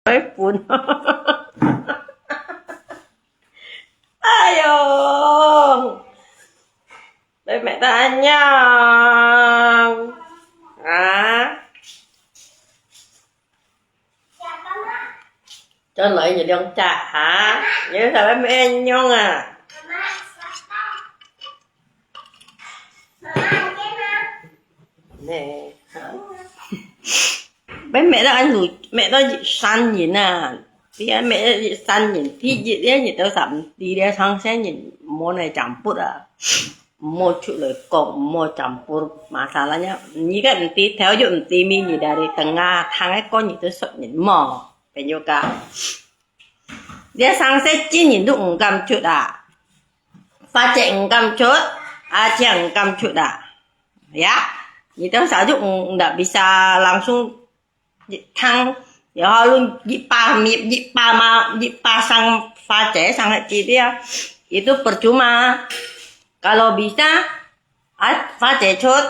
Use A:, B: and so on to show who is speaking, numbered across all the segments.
A: Với phun. Ayo. Đây mẹ ta ăn nha. Cho lợi gì đang chạ hả? Nhớ sao em mẹ nhông à? Nè. Bé mẹ đã ăn rồi, mẹ đã săn gì nè. Thì mẹ săn nhìn thì gì đấy nhìn tao sắm đi ra sang xe nhìn món này chẳng bút à. Một chút lời cộng một chẳng bút mà sao là nhá. Như cái tí theo dụng tí mi nhìn ra đây tầng Nga thang ấy con nhìn tôi sợ nhìn mò. Phải nhớ cả. Để sang xe chỉ nhìn được cầm chút à. Phát triển cầm chút. Chẳng cầm chút à. Yeah. Như tao sử dụng đã bisa langsung thang ya họ luôn jipa sang pha chế sang hati dia itu percuma kalau bisa pha chế chốt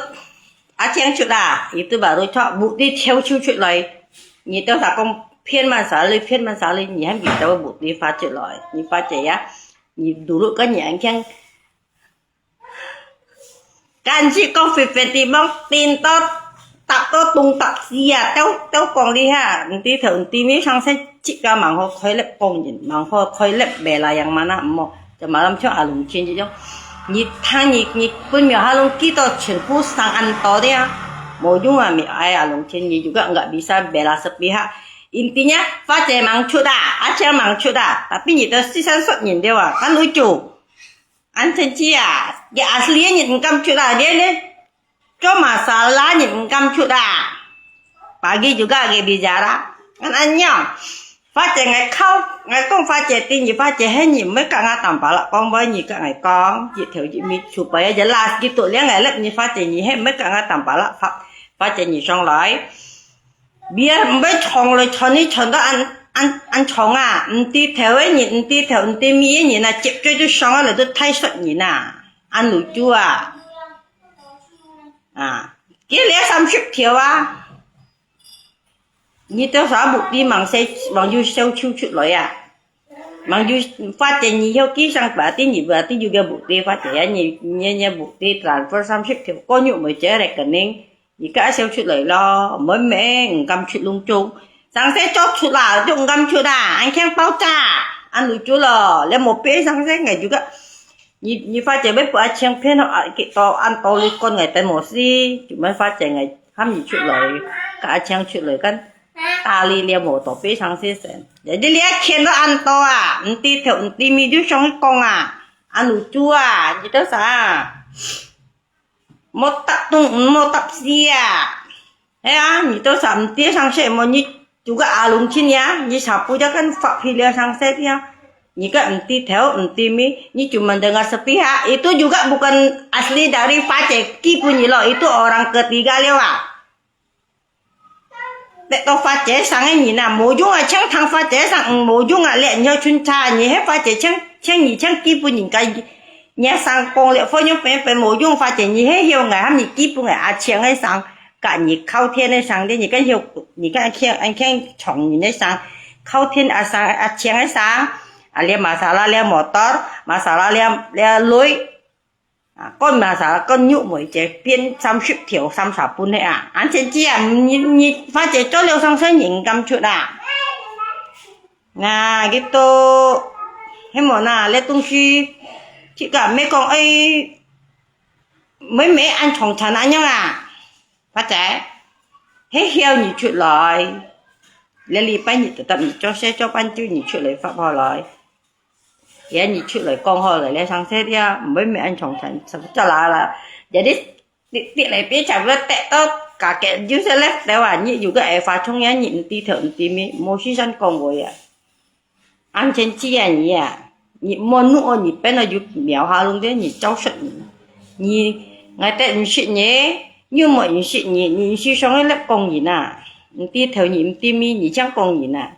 A: chén chút à itu baru cho bukti theo chu chút lại như tao sao con phiên mà xả lên như em bị tao bukti pha chút lại như pha chế á như đủ lúc có nhãn chăng can chị có phải tìm bóng tin tốt tập to tung tập gì à tao còn đi ha tí thử tí mấy sang sẽ chị ca mảng họ khơi lép con gì mảng họ khơi lép bè là yang mana mo cho mà làm cho alung trên chứ nhị thang nhị bên miệng alung kí to chuyển phu sang ăn to đấy à mỗi dung mà miệng ai alung trên nhị juga nggak bisa bela sepihak intinya phát triển mảng chút à aja mảng chút à tapi nhị tao si san suất nhìn đều à kan lucu anh thấy chi à ya aslinya nhìn cam chút à dia nih cho masalah nhìn cam chút à pagi juga lagi bicara kan anyong phát triển ngày con phát triển tin gì phát triển hết nhìn mấy cả ngã tầm bảo là con với nhìn cả ngày con chị thiếu chị mi chụp bây giờ là cái tuổi ngày lớp như phát triển nhìn hết mấy cả ngã tầm bảo là phát triển nhìn xong lại bia mấy chồng rồi chồng đó ăn chồng à tí theo ấy nhìn tí theo tí mi nhìn là chụp cho tôi xong rồi tôi thay sợi nhìn à ăn lúa chua cái lẽ 30 條啊，你多少目的忙些忙要收抽出來啊，忙要發展以後機上把啲你把啲要嘅目的發展啊，你目的 transfer 30 條，có nhiều mới chế lại cần nên, 而家收出嚟咯，mới mẹ唔咁出lung chung，上些做出啦，就唔咁出啦，anh khen爆炸，ăn lúa chua了，你冇俾上些ngày juga。你發展mấy bữa chiang片họ cái to ăn to lên con ngày tên một gì chúng mới phát triển ngày ham gì chuyện lời cả chiang chuyện lời căn ta li lia một tổ phía sang xe sen để đi lia chiên nó ăn to à tí theo tí mi đứa xong con à ăn lúa chua à gì đó sao một tập gì à thế à như tôi sắm tí sang xe mà như juga alung chín nhá như sạp bây giờ kan phạm phi lia sang xe nhá jika enti theo enti mi ni cuma dengar sepihak itu juga bukan asli dari Faceki punya loh itu orang ketiga lewat để tao Face sang ấy nhỉ nào mồ dung à chẳng thằng Face sang mồ dung à lẹ nhau chun cha nhỉ hết Face chẳng nhỉ chẳng kia punya cái nhà sang con lẹ phơi nhau phải mồ dung Face nhỉ hết hiểu ngày ham nhỉ kia punya chiang ấy sang cả nhỉ khâu thiên ấy sang đấy nhỉ cái hiểu nhỉ cái anh khen chồng nhỉ ấy sang khâu thiên sang chiang ấy sang lia masalah lia motor masalah lia lối con masalah con nhụ mỗi chế biên 30 條 30 分đấy à anh trên chi à nhìn phát chế cho liều sang sẽ nhìn cầm chút à nà gitu hay món nào lấy tung chi chỉ cả mấy con ấy mấy ăn chồng chắn anh nhau à phát chế hết heo nhị chuyện lời lấy li bánh nhị tập nhị cho xe cho bánh chứ nhị chuyện lời pháp họ lời vậy nhị chuyện lời con họ lời lấy sang xe đi mấy anh chồng chắn cho là jadi tiện này biết chẳng biết tệ tốt cả cái dưới xe lép đấy à nhị dù cái phá trong nhá nhịn tí thượng tí mi mua xí xanh con rồi à ăn trên chi à nhỉ à nhị mua nụ nhị bên là dù béo hà luôn đấy nhị cháu sợ nhị ngày tết nhị chuyện nhé như mọi nhị chuyện nhị xí xong lép con nhỉ nè tí theo nhị tí mi nhị chẳng con nhỉ nè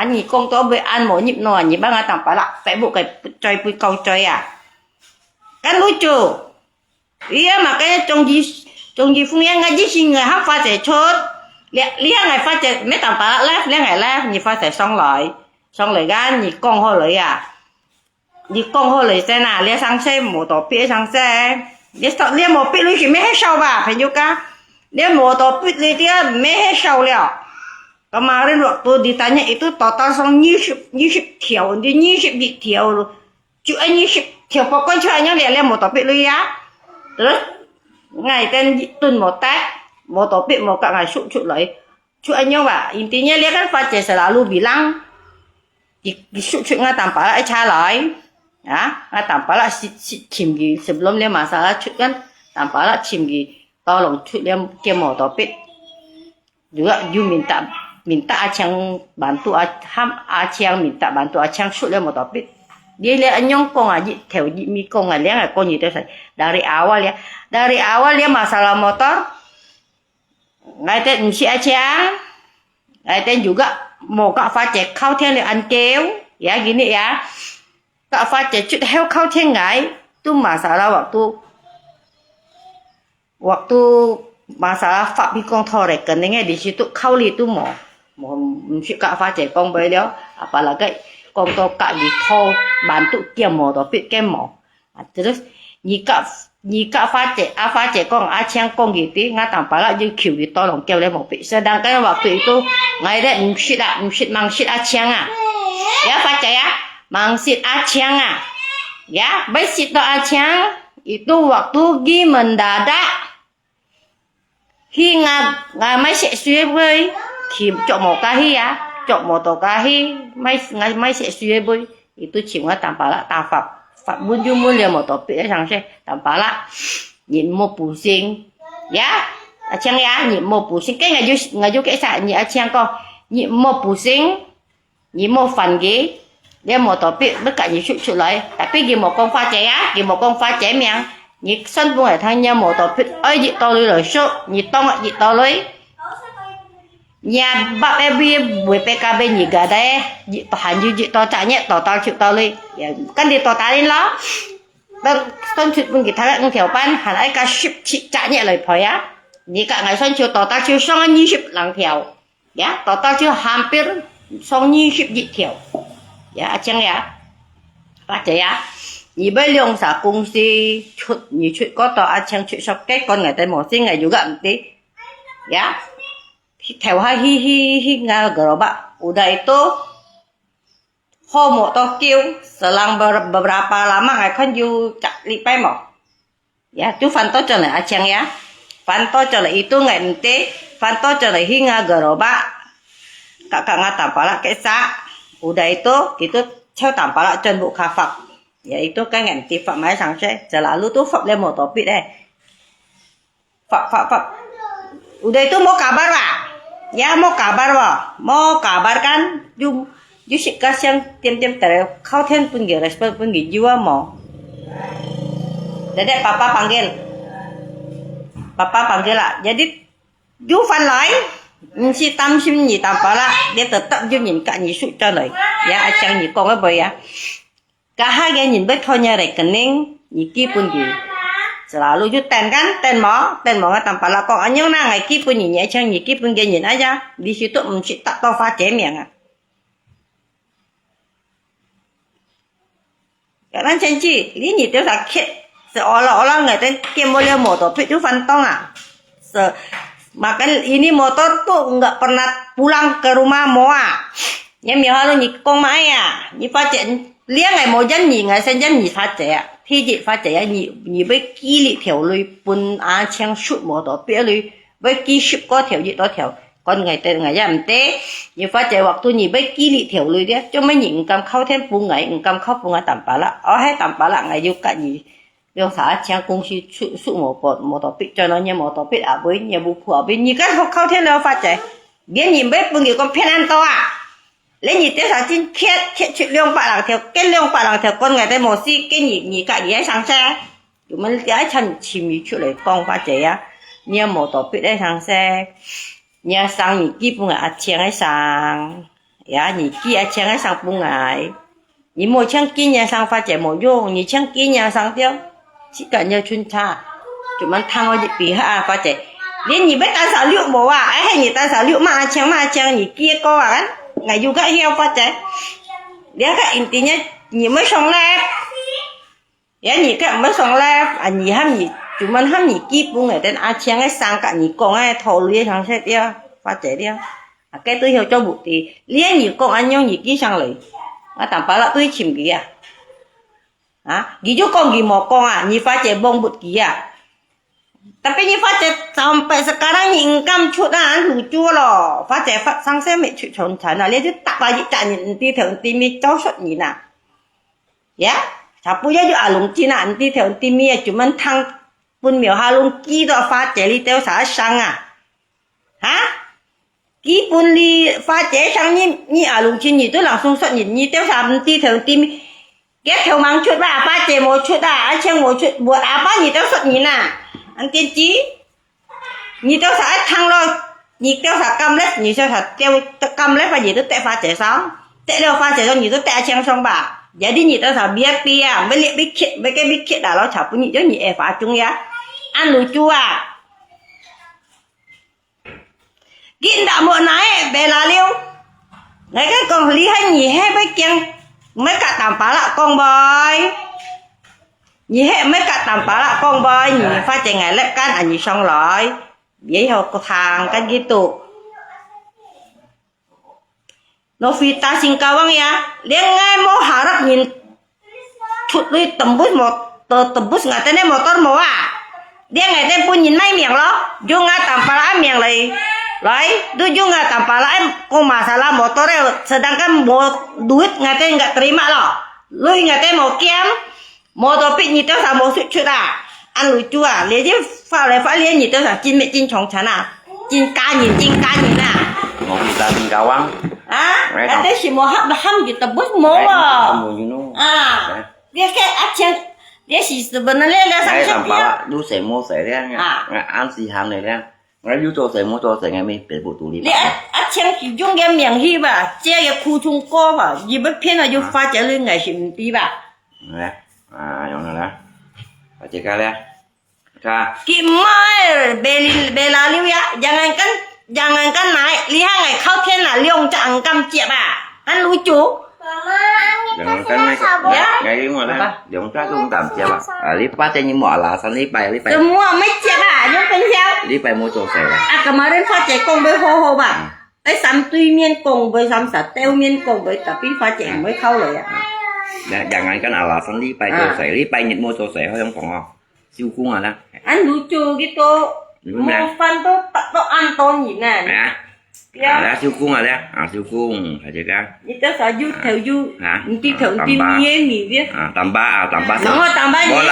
A: nhị con to với ăn mỗi nhịp nọ nhị ba ngày tầm phải là phải bộ cái chơi bùi câu chơi à cái lối chủ ý mà cái trong gì phun yang ngay chỉ người hát pha để chốt lia ngày phát triển mấy tầm bả lép lia ngày lép nhị phát triển xong lại gan nhị con hồ lại à nhị con hồ lại xe nào lia sang xe một tổ bia sang xe lia một bia lui chỉ mấy hết sau bà phải nhớ cả lia một tổ bia lui lia mấy hết sau liệu kemarin waktu ditanya itu total xong 20 条 dia 20 条loh cuma 20 条 pokoknya cuanya lihat một topik lu ya terus ngày tên tuần một topik mau cả ngày sụt lại cuanya pak intinya dia kan Fajr selalu bilang sụt nggak tanpa lah cha lại ya nggak tanpa lah chim gì sebelum dia masalah sụt kan tanpa lah chim gì tolong sụt dia kia một topik juga you minta Achang bantu Achang minta bantu Achang shoot dia topik dia lihat anyong kong aja theo mi kong lihat kong itu dari awal dia masalah motor ngaiten si Achang ngaiten juga mau Kak Fajr kau theo được ăn kéo ya gini ya Kak Fajr chút heo kau theo ngai tu masalah waktu masalah Pak Bikong Thore keningnya di situ kau itu mau si Kak Fajr kong beliau apalagi kong to Kak Bikong bantu kia mau topik kia mau terus Kak Fajr kong Achang kong gitu nggak tanpa lah je kiu gitu tolong kia mau topik sedangkan waktu itu nggak ada mangsit Achang ya Fajr ya mangsit Achang ya baik to Achang itu waktu gi mendadak khi ngài máy sẽ suy với thì chọn một cái hi á chọn một tổ cái hi máy sẽ suy với itu chỉ có tạm bảo là tạm phạm buôn du muốn liền một tổ bị rằng sẽ tạm bảo là nhìn một bù sinh ya chăng ya nhìn một bù sinh cái ngày du cái sạn nhỉ chăng con nhìn một bù sinh nhìn một phần ghế để một tổ bị tất cả những sự lại tapi gì một con pha trẻ á gì một con pha trẻ miệng nhị sân buông ở thang nhau một tổ phết ơi nhị to lưới rồi số nhị tông ạ nhị to lưới nhà bạn em bia buổi PKB nhị gà đây nhị to hành như nhị to chạy nhẹ to chịu to lưới căn đi to tá lên đó đang sân chụp buông cái thang ngân theo ban hẳn ai cả ship chị chạy nhẹ lời phải á nhị cả ngày sân chịu to ta chịu xong anh nhị ship lằng theo ya to ta chịu hampir xong nhị ship nhị theo ya chẳng ya phát chạy ya nhị bây lượng xã công ty nhị chuyện có tòa Achang chuyện sắp kết con ngày tên một sinh ngày juga tí ya theo hai hi nga gerobak udah itu homo Tokyo selang beberapa lama ngày kan you cak lipai mau ya tu fanto cho này Achang ya fanto cho này itu ngày nanti fanto cho này hi nga gerobak kakak nga tampala kesa udah itu theo tampala chân bộ khafak ya itu kan ganti Pak Mai Sangse selalu tuh Pak dia mau topik deh Pak udah itu mau kabar Pak ya mau kabar kan you sikas yang tiap terus kau ten pun gak respon pun gak jiwa mau dedek papa panggil lah jadi you fan lain si tâm sim nhị tạm là dia tetap you nhìn cả nhị sụt cho lời ya Achang nhị con cái bơi ya cả hai cái nhìn biết thôi nha rekening nhị kia pun gì selalu ju ten mỏ nggak tanpa lah kok anyong na ngày kia pun nhị Achang nhị kia pun dia nhìn aja di situ mesti tak tahu Fajr miệng karena janji ini nhị tiêu sakit seolah-olah nggak ten kia boleh motor itu fantong maka ini motor tuh nggak pernah pulang ke rumah moa ya misalnya nhị con mãi nhị Fajr lia ngày một dân nhị ngày sinh dân nhị Fajr thì chị Fajr nhị với kỹ lị theo lui bún Achang sụt một tổ bia lui với kỹ ship có theo gì đó theo còn ngày tên ngày giảm tế nhị Fajr waktu nhị với kỹ lị theo lui đấy cho mấy nhị cầm khâu thêm bún ngày cầm khâu bún ngày tạm bả là ở hay tạm bả là ngày yêu cả nhị yêu xã Achang công ty sụt một tổ bia cho nó như một tổ bia ở với nhà bố phụ bên nhị cái khâu thêm đâu Fajr biết nhị với bún nhiều con phen ăn to lấy nhị tiêu sản trên chuyện lương bạ lằng theo cái lương bạ lằng theo con ngày đây một xí cái nhị cả nhị sang xe chúng mình cái chân chìm nhị chuyện này con Fajr á như một tổ biết đây sang xe như sang nhị kia bung Achang ấy sang ya nhị kia Achang ấy sang bung ngày nhị một chân kia nhà sang Fajr một vô nhị chân kia nhà sang tiêu chỉ cả nhờ chuyên cha chúng mình thang ở bị ha Fajr 连你被打扫六毛啊，哎还你打扫六嘛枪你接高啊，ngày dù cái heo phát trái để cái in tiền nhá nhỉ mới xong lép để nhỉ cái mới xong lép à nhỉ ham nhỉ chúng mình ham nhỉ kịp cũng người tên a chang cái sang cả nhỉ con ai thầu liên thằng sẽ đi phát trái đi à cái tôi hiểu cho bụng thì liên nhỉ con anh nhau nhỉ kỹ sang lấy à tạm phải là tôi chìm kỹ à ghi chú con ghi một con à nhỉ phát trái bông bụt kỹ tapi ni Fajar sampai sekarang ni income dah lucu loh. Fajar sang saya mesti chọn chana, dia tu tak bagi tak ni nanti theo nanti mi cháu sốt ni na. Ya, siapa ya ju alung Cina nanti theo nanti mi cuma thang pun miao halung ki do Fajar li theo sa sang ha? Ki pun li Fajar sang ni alung Cina ni tu langsung sốt ni theo sa nanti theo nanti mi. Cái theo mang chút ba Fajar một chút anh chàng một chút buat apa ni theo sốt ni na. Anh tiên trí nhị tao sẽ thăng rồi nhị tao sẽ cầm lấy nhị tao sẽ tiêu cầm lấy và nhị tao tệ pha trẻ sống tệ đâu pha trẻ xong nhị tao tệ trang xong bà giờ đi nhị tao sẽ biết bia với liệt biết khít với cái biết khít đã nó chọc nhị cho nhị phá chung ya ăn lùi chua à kinh đã muộn nãy bé là liêu đấy cái con lý hay nhị hay với chăng mấy cả tạm phá lại con bơi nhỉ hết mấy cả tầm phá là con bơi nhỉ pha chạy ngày lép can nhỉ xong rồi vậy thôi có thằng cái gì tụ nó phi ta xin cao vâng ya liền ngay mô hạ rắc nhìn thụt đi tầm bút ngày tên motor mô à liền ngày tên pun nhìn ngay miệng lo vô ngay tầm phá lại miệng này rồi tôi vô ngay tầm phá lại con masalah motor sedangkan mau duit ngày tên nggak terima lo lui ngày tên mau kiam mua đồ bị nhị tao sao mua suốt chút à ăn lucu à lấy chứ phải lấy nhị tao sao chín mẹ chín chồng chán à chín cá nhìn à
B: một gì ta chín cao ăn
A: à anh thấy chỉ mua hấp gì tập bút mua à cái ác chân cái gì sebenarnya là
B: cái
A: sản
B: làm bảo đu sẽ mua sẽ ra ăn gì ham này ra ngay đu cho sẽ mua cho sẽ ngay mình để bộ tủ đi
A: ác chân chỉ dùng cái miệng hi bà che cái khu trung co bà gì bất偏là dùng pha trả lương ngày xin tí bà
B: yang mana baca kalian ka
A: Kimai bela liu ya jangankan naik lihat ngai kau thiên là liong chẳng cầm chẹp à anh lucu
B: jangankan naik ngay mà đó dòng trái cũng tạm chẹp lipat aja nyemua alasan lipai
A: semua mấy chẹp à nhưng bên sao
B: lipai mau cho saya
A: kemarin pha chạy cùng với ho bà cái sắm tuy miên cùng với sắm sạch teo miên cùng với tapi pha chạy mới khâu rồi à
B: jangankan alasan lipai nyet mau cho saya không còn siêu cung à
A: anh lucu gitu mau fan tuh tak tuh Anton gì nè
B: ada siêu cung à siêu cung phải chưa ca
A: itu saja theo du nanti theo tim miên mì biết
B: tambah
A: tambah
B: mau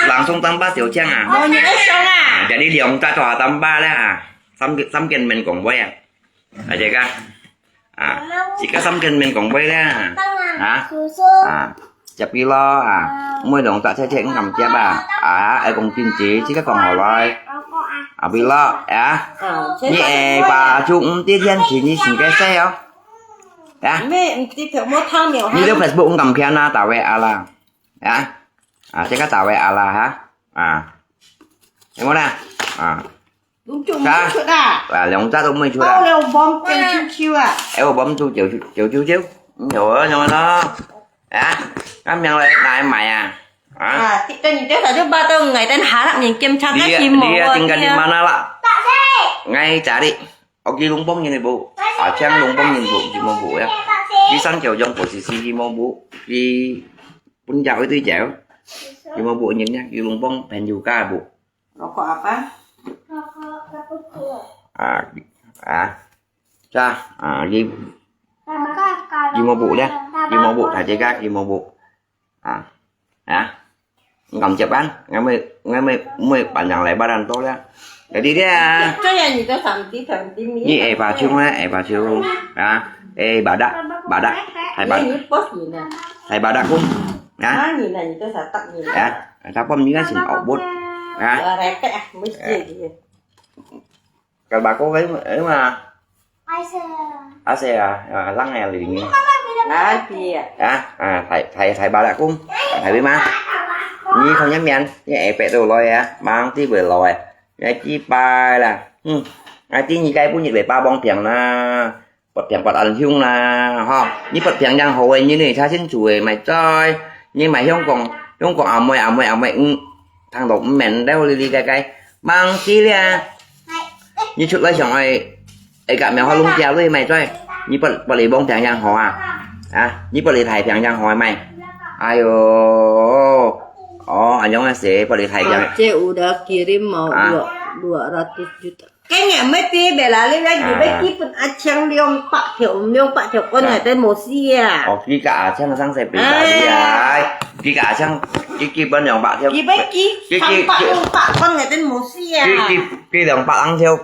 B: langsung tambah tiểu trang à
A: mau những cái xong à
B: jadi liong ta cho tambah lah samken men còn quay phải chưa ca jika samken men còn quay lah chập kilo mỗi đồng tạ sẽ cầm chép ở cùng kim chỉ chứ các còn hỏi lại bilo như bà chung tiết dân chỉ như xin cái xe không
A: mẹ đi thử mua thang nhiều
B: như Facebook cũng cầm khen na tàu về là chứ các tàu về là hả em có nè
A: đúng chung chút à
B: là lòng ta cũng mới chút
A: à leo bom chiêu à
B: em bấm chu chiều rồi nhưng mà nó cảm nhận lại đại mày
A: thì tôi nhìn thấy là ba tôi ngày tên há lặng nhìn kem trắng cái chim màu
B: dia tinggal di mana lah ngay cari Oki lumpong nhìn bu Trang lumpong nhìn bu mau bu ya di sang chiều trong posisi mau bu di pun jauh itu jauh mau bu nhìn nha di lumpong pengen juga bu
A: rokok apa
B: cha di mau bu ya di mau bu thả chơi gác di mau bu ngầm chụp anh ngay mới bạn nhận lại ba đàn tôi đó để đi ra
A: cái này gì tôi thầm tí
B: như bà chưa luôn bà đã thầy bà đã cũng
A: nhìn này tôi sẽ tặng nhìn
B: sao không như cái xin ổ bút rồi bà có cái ấy mà xe lăng này liền nghe thầy bà đã cũng thầy biết má như không nhắm nhanh như ẹp bẹ đồ lòi mang tí bể lòi cái chi ba là Ai tí như cái bún nhiệt về ba bong phiền là bật phiền bật ăn hung là ha như bật phiền giang hồ ấy như này cha xin chuối mày chơi nhưng mày không còn ảo mày thằng độc mền đeo đi cái mang chi ra như chút lấy chồng ấy ấy cả mèo hoa lung treo đi mày chơi như bật lì bong phiền giang hồ như bật lì thầy phiền giang hồ mày ai anh giống sẽ bật lì thầy phiền
A: Chị udah kirim mau 200 juta. Cái nhà mấy tia bè là lên đây thì mấy kia phần achang liong bạc thiểu con này tên một xia.
B: Khi cả achang sang sẽ bị gì à? Khi cả achang cái bên dòng bạc theo.
A: Khi mấy kia bạc con này tên một xia.
B: Cái dòng bạc ăn theo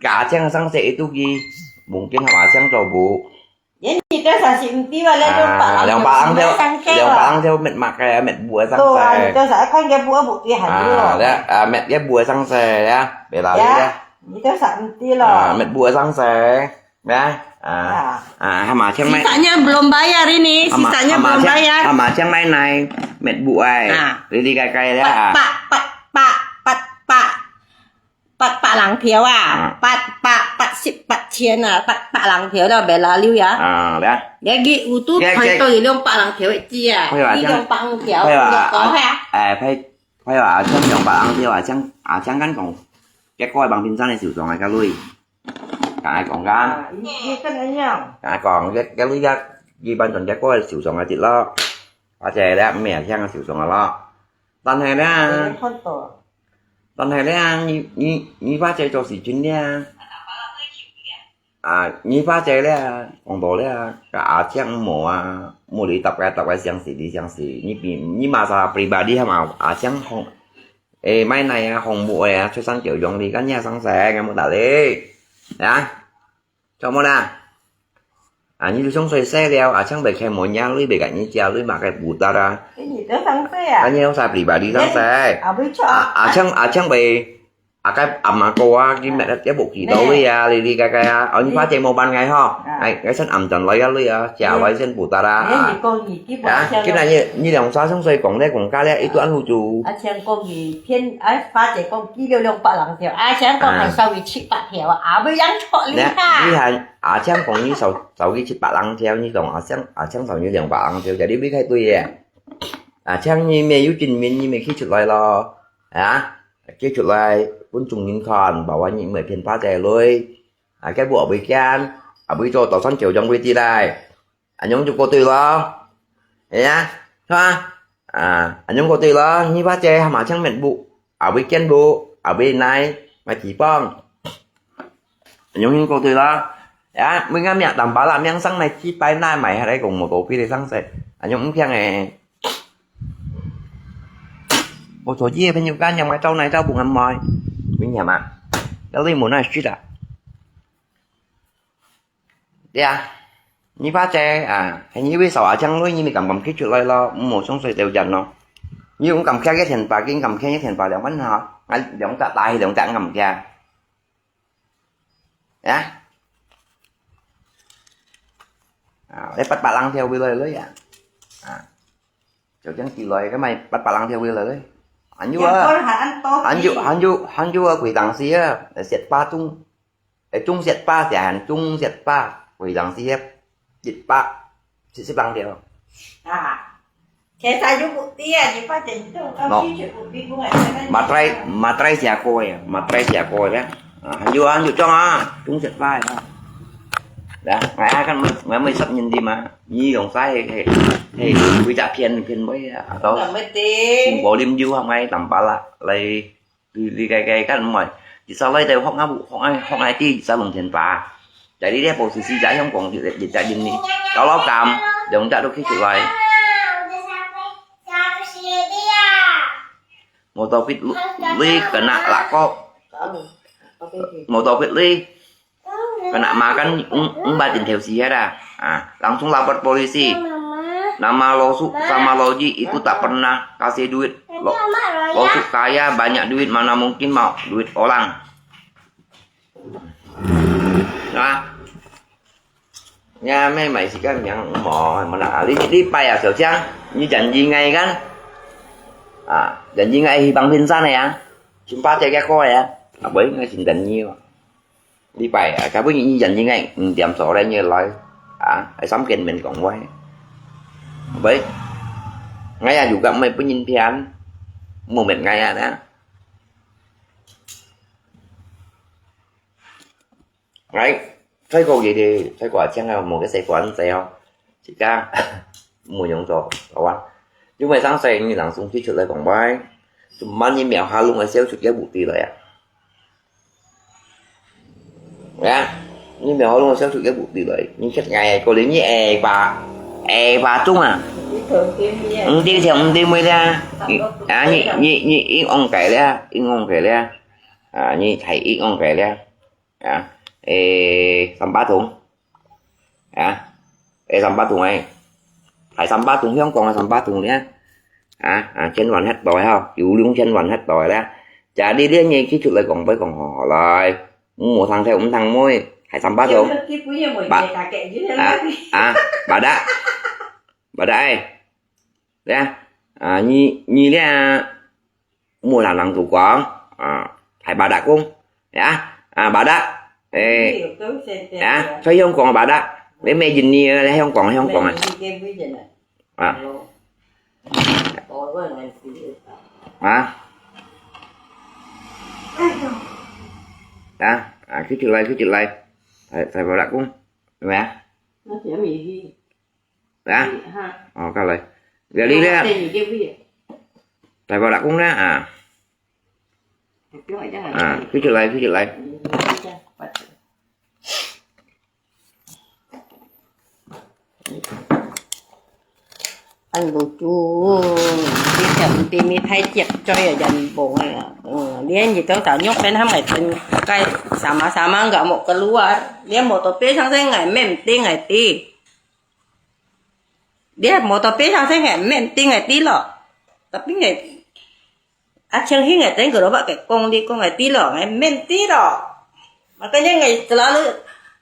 B: cả achang sang sẽ itu gì? Mungkin sama achang trầu bu.
A: Vậy thì tôi sẽ xin tí vào lên
B: dòng bạc ăn theo mệt mặc cái mệt bùa sang sẽ.
A: Tôi sẽ khoanh cái bùa kia hẳn luôn.
B: Đấy, mệt cái bùa sang sẽ đó. Để làm đi đó.
A: Itu santi loh.
B: Met buah sangse, ya. Sama Aceng main.
A: Sisanya belum bayar ini, sisanya belum bayar.
B: Sama Aceng main naik met buah. Jadi kayak ya.
A: Pak lang thiếu à? Pak sip pak chien à? Pak lang thiếu là bé lá lưu ya.
B: Đấy.
A: Cái ghi YouTube phải tôi dùng pak lang thiếu ấy chi à? Đi dùng pak lang thiếu có ha?
B: Phải là Aceng dùng pak lang thiếu Aceng kan còn cái coi bằng pin này sử dụng cái lui cái còn cái còn cái lý giác ghi ban tuần cái coi sử dụng cái thịt lo ở chè đó mẹ sang sử dụng là lo tần này đó như phát chơi cho sĩ chuyên nha như phát chơi đó còn đồ đó cả chẳng mua đi tập cái sang sĩ như mà sao pribadi hả mà chẳng không mấy này hồng bụi cho sang kiểu dùng đi cả nhà sang xe nghe một đảo đi đã cho một như trong xoay xe đeo chẳng bị khe một nhà lưới bị cạnh như treo lưới mà cái bụt ta ra
A: cái gì tới sang xe à?
B: Anh nhau xài bị bà đi sang xe chẳng bị cái mà cô cái mẹ cái bột gì đâu đi cái ở những phát chơi mobile ngay ho cái sân trần lấy chào lấy sân bụt ta ra cái này như lòng sao trong xoay còn đây còn cái ít ăn lưu trù
A: xem con gì thiên phát chơi con kí liêu bạc lằng thiểu xem con hàng sau bị chịu bạc thiểu bây giờ chọn đi ha
B: như là xem còn như sau cái chịu bạc lằng theo như còn xem sau như lòng bạc lằng theo giờ đi biết hay tôi xem như mẹ yêu trình mình như mẹ khi chụp lại lo cái chụp lại quân trùng nghìn khòn bảo anh những mẹ phiền phá rẻ lôi cái bộ bị can bị cho tàu săn chiều trong VT đây nhóm chụp cô tùy lo nhá nhóm cô tùy lo như phá chè mà chẳng mệt bụ bị can bụ bên này mà chỉ phong nhóm cô tùy lo mình ngắm nhạc đảm bảo làm nhân sáng này chi bay nay mày hay đấy cùng một tổ phi để sáng sẽ nhóm khen này một số gì bên nhiều cái nhà máy trâu này trâu buồn hầm mồi bên nhà mà đó đi muốn này suy đã đi như phát tre hay như bây giờ chẳng nói như mình cầm cái chuyện lại lo một số sự đều dần nó như cũng cầm khe cái thèn bà kia cầm khe cái thèn bà đóng bánh họ đóng cả tay đóng cả cầm khe đấy bắt bà lăng theo bây giờ đấy chỗ chẳng chịu lời cái mày bắt bà lăng theo bây giờ đấy anh chú quỷ đằng xí để xịt ba chung để chung xịt ba thì chung xịt ba quỷ đằng xí xịt ba xịt lăng theo
A: cái sai chú cụ tia chỉ phát triển
B: mà trai xẻ coi đấy anh chú cho chung xịt ba đó ngày ai kan mới sắp nhìn đi mà nhi còn sai thì quy trả phiền mới đó bộ đêm du không ai tầm ba lại đi cái mà chỉ sau lấy đều không ai ti sao lồng thiền phà chạy đi đeo bộ xì chạy không còn dịch chạy đi đó lo cầm đừng chạy đôi khi chịu lại một tàu vịt ly cái nạ là có một tàu vịt ly kena makan batin theo si ada langsung lapor polisi nama Losuk sama Loji itu tak pernah kasih duit Losuk kaya banyak duit mana mungkin mau duit orang nha mấy mày chỉ có nhận mò mà là đi bay Tiểu Trang như trận gì ngay kan trận gì ngay bằng pin xa này chúng ta chơi cái coi bởi ngay trình trận nhiều đi bài cả với những dành như ngay tiệm sổ đây như lại sống kinh mình còn quay với ngay dù gặp mình với nhìn thì anh một mình ngay đó đấy thấy cô gì thì thấy quả chẳng là một cái xe của anh xe không chị ca mùi nhông rồi các bạn nhưng mà sáng xe như làng xuống khi trở lại còn bay mình như mèo hai luôn ở xéo chụp cái bụt tì lại à như mèo hai luôn ở xéo chụp cái bụt tì lại nhưng khách ngày cô đến như bà trung à đi theo đi mới ra như ít ông kể ra như thầy ít ông kể ra tầm 3 thùng tầm 3 thùng này thầy tầm 3 thùng không còn là tầm 3 thùng nữa trên hoàn hết đòi không chịu luôn trên hoàn hết đòi đó chả đi đến như cái chuyện lại còn với còn họ lại một thằng theo cũng thằng môi thầy tầm 3 thùng bà đã ra như là mua làm thủ quán thầy bà đã cũng bà đã thấy không còn bà đã để mẹ dình như là không còn cứ chữ lại thầy bà đã cũng mẹ đã cao lại giờ đi ra thầy bà đã cũng đó cứ chữ lại
A: anh bố chú đi chậm tìm mi thay chặt cho ở dần bộ này liên gì tao tạo nhóc bên hăm ngày từng cây sama nggak mau keluar dia mau topi sang saya nggak menti dia mau topi sang saya nggak menti loh tapi nggak aceng hi nggak tahu kalau pakai kong nggak ti loh nggak menti loh makanya nggak selalu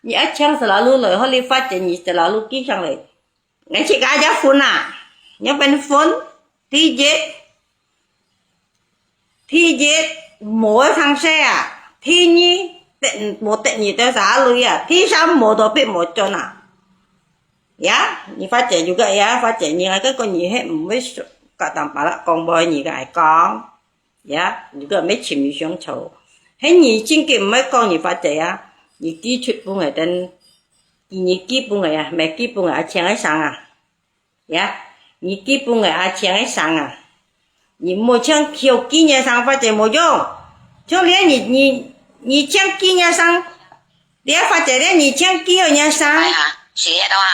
A: ni aceng selalu loh Holly phát ni selalu kí sang lại nggak chỉ aja phun nhưng bên phun thì mỗi thằng xe thì như một tệ như tới giá luôn thì sao một đồ bị một chỗ nào như phát triển juga phát triển như cái con gì hết mới cả tầm bảo là con bò như cái con juga mấy chim như xuống chầu hết như chính kiểm mấy con như phát triển như kỹ thuật của người tên như kỹ của người mẹ kỹ của người chàng ấy sang như kỹ của người chàng ấy sang你莫像挑几年上发展没用，就连你像几年上，你发展连你像几年上，
C: 是的啊，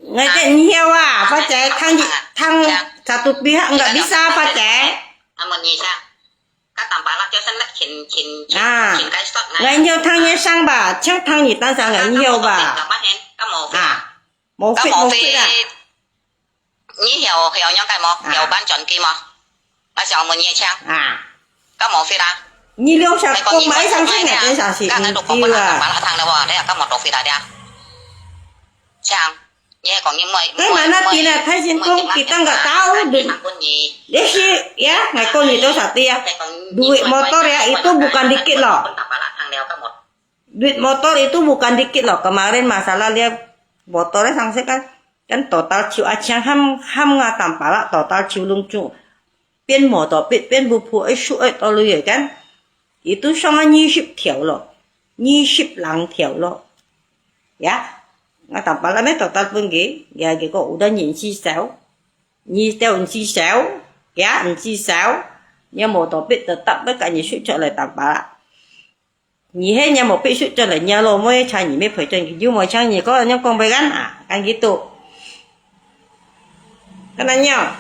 A: 我这你晓发展thằng satu pihak nggak bisa phát triển.
C: Namun ni sang, các tầm bảo cho sanh chín cái sốt
A: này. Người nhiều thằng nhé sang bà, chắc thằng nhị tan sang người nhiều bà. Một phít
C: 你hiểu nhau cái một hiểu ban chuẩn kỳ mà mà sao mình nhẹ chăng có một phi đã
A: như lâu sao con mấy sang sinh này sao xịn
C: các cái đồ công là bán thằng đâu đấy là có một đồ phi đã đi chăng nhẹ còn những mày
A: cái mà nó chỉ là thấy xin con kỳ tăng cả tao được để sih ngày con gì tao sao tia duit motor ya itu bukan dikit loh duit motor itu bukan dikit loh kemarin masalah dia motornya sang kan total chiu achang ham nga tam pala total chiu lung chu biên mỏ tỏ biên bù phụ ấy sụi ấy tỏ lưỡi cái itu sama 20 条了20 lang 条了nga tam pala mấy total pun cái cái có udah nhìn chi sáu nhi teo chi sáu chi sáu nhưng mỏ tỏ biên tập với cả nhìn sụi trở lại tam pala nhỉ hết nhà một bị sụi trở lại nhà lô mới chả nhỉ mới phải chân cái dù mà chăng nhỉ có nhau con bé gắn anh gitu karena nhau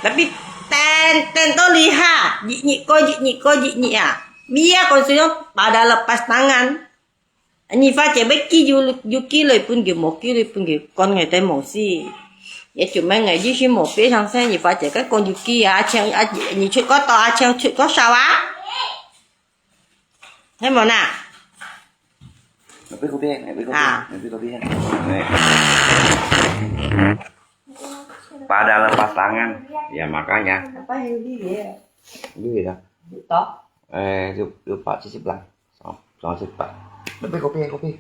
A: tapi ten to lihat nyik ko Mia konsunya pada lepas tangan anh pha chế bách ki yuki lời pun kiểu một ki lời pun kiểu con ngày tên một si vậy chúng mấy ngày dưới một phía thằng xe nhị pha chế các con yuki chàng nhị chuyện có to chàng chuyện có sao thấy món nào
B: biết cô biết pada lepas tangan ya makanya
A: apa yang
B: gì đó
A: to
B: lupa 70 lang 20 pak Kopi.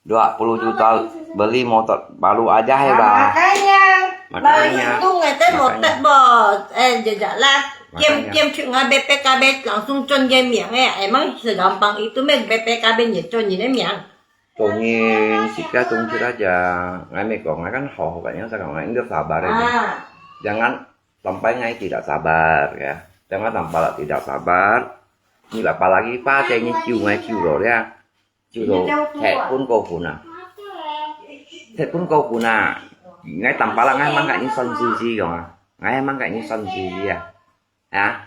B: 20 juta beli motor baru aja ya bang.
A: Makanya itu ngetes motor bos jalan
B: Makanya.
A: game dengan BPKB langsung con game yang emang segampang itu men BPKB nya con ini yang
B: Tự nhiên xịt ra tung chưa aja. Ngay mày còn ngay kan họ banyak sekarang ngay nggak sabar ini. Jangan sampai ngay tidak sabar ya. Jangan sampai tidak sabar. Như là apalagi pasenya chiều ngay chiều rồi ya. Chiều rồi thẹt pun kau puna. Thẹt pun kau puna. Ngay tầm pala ngay mang cái như son gì rồi à. Ngay mang cái như son gì à. Hả?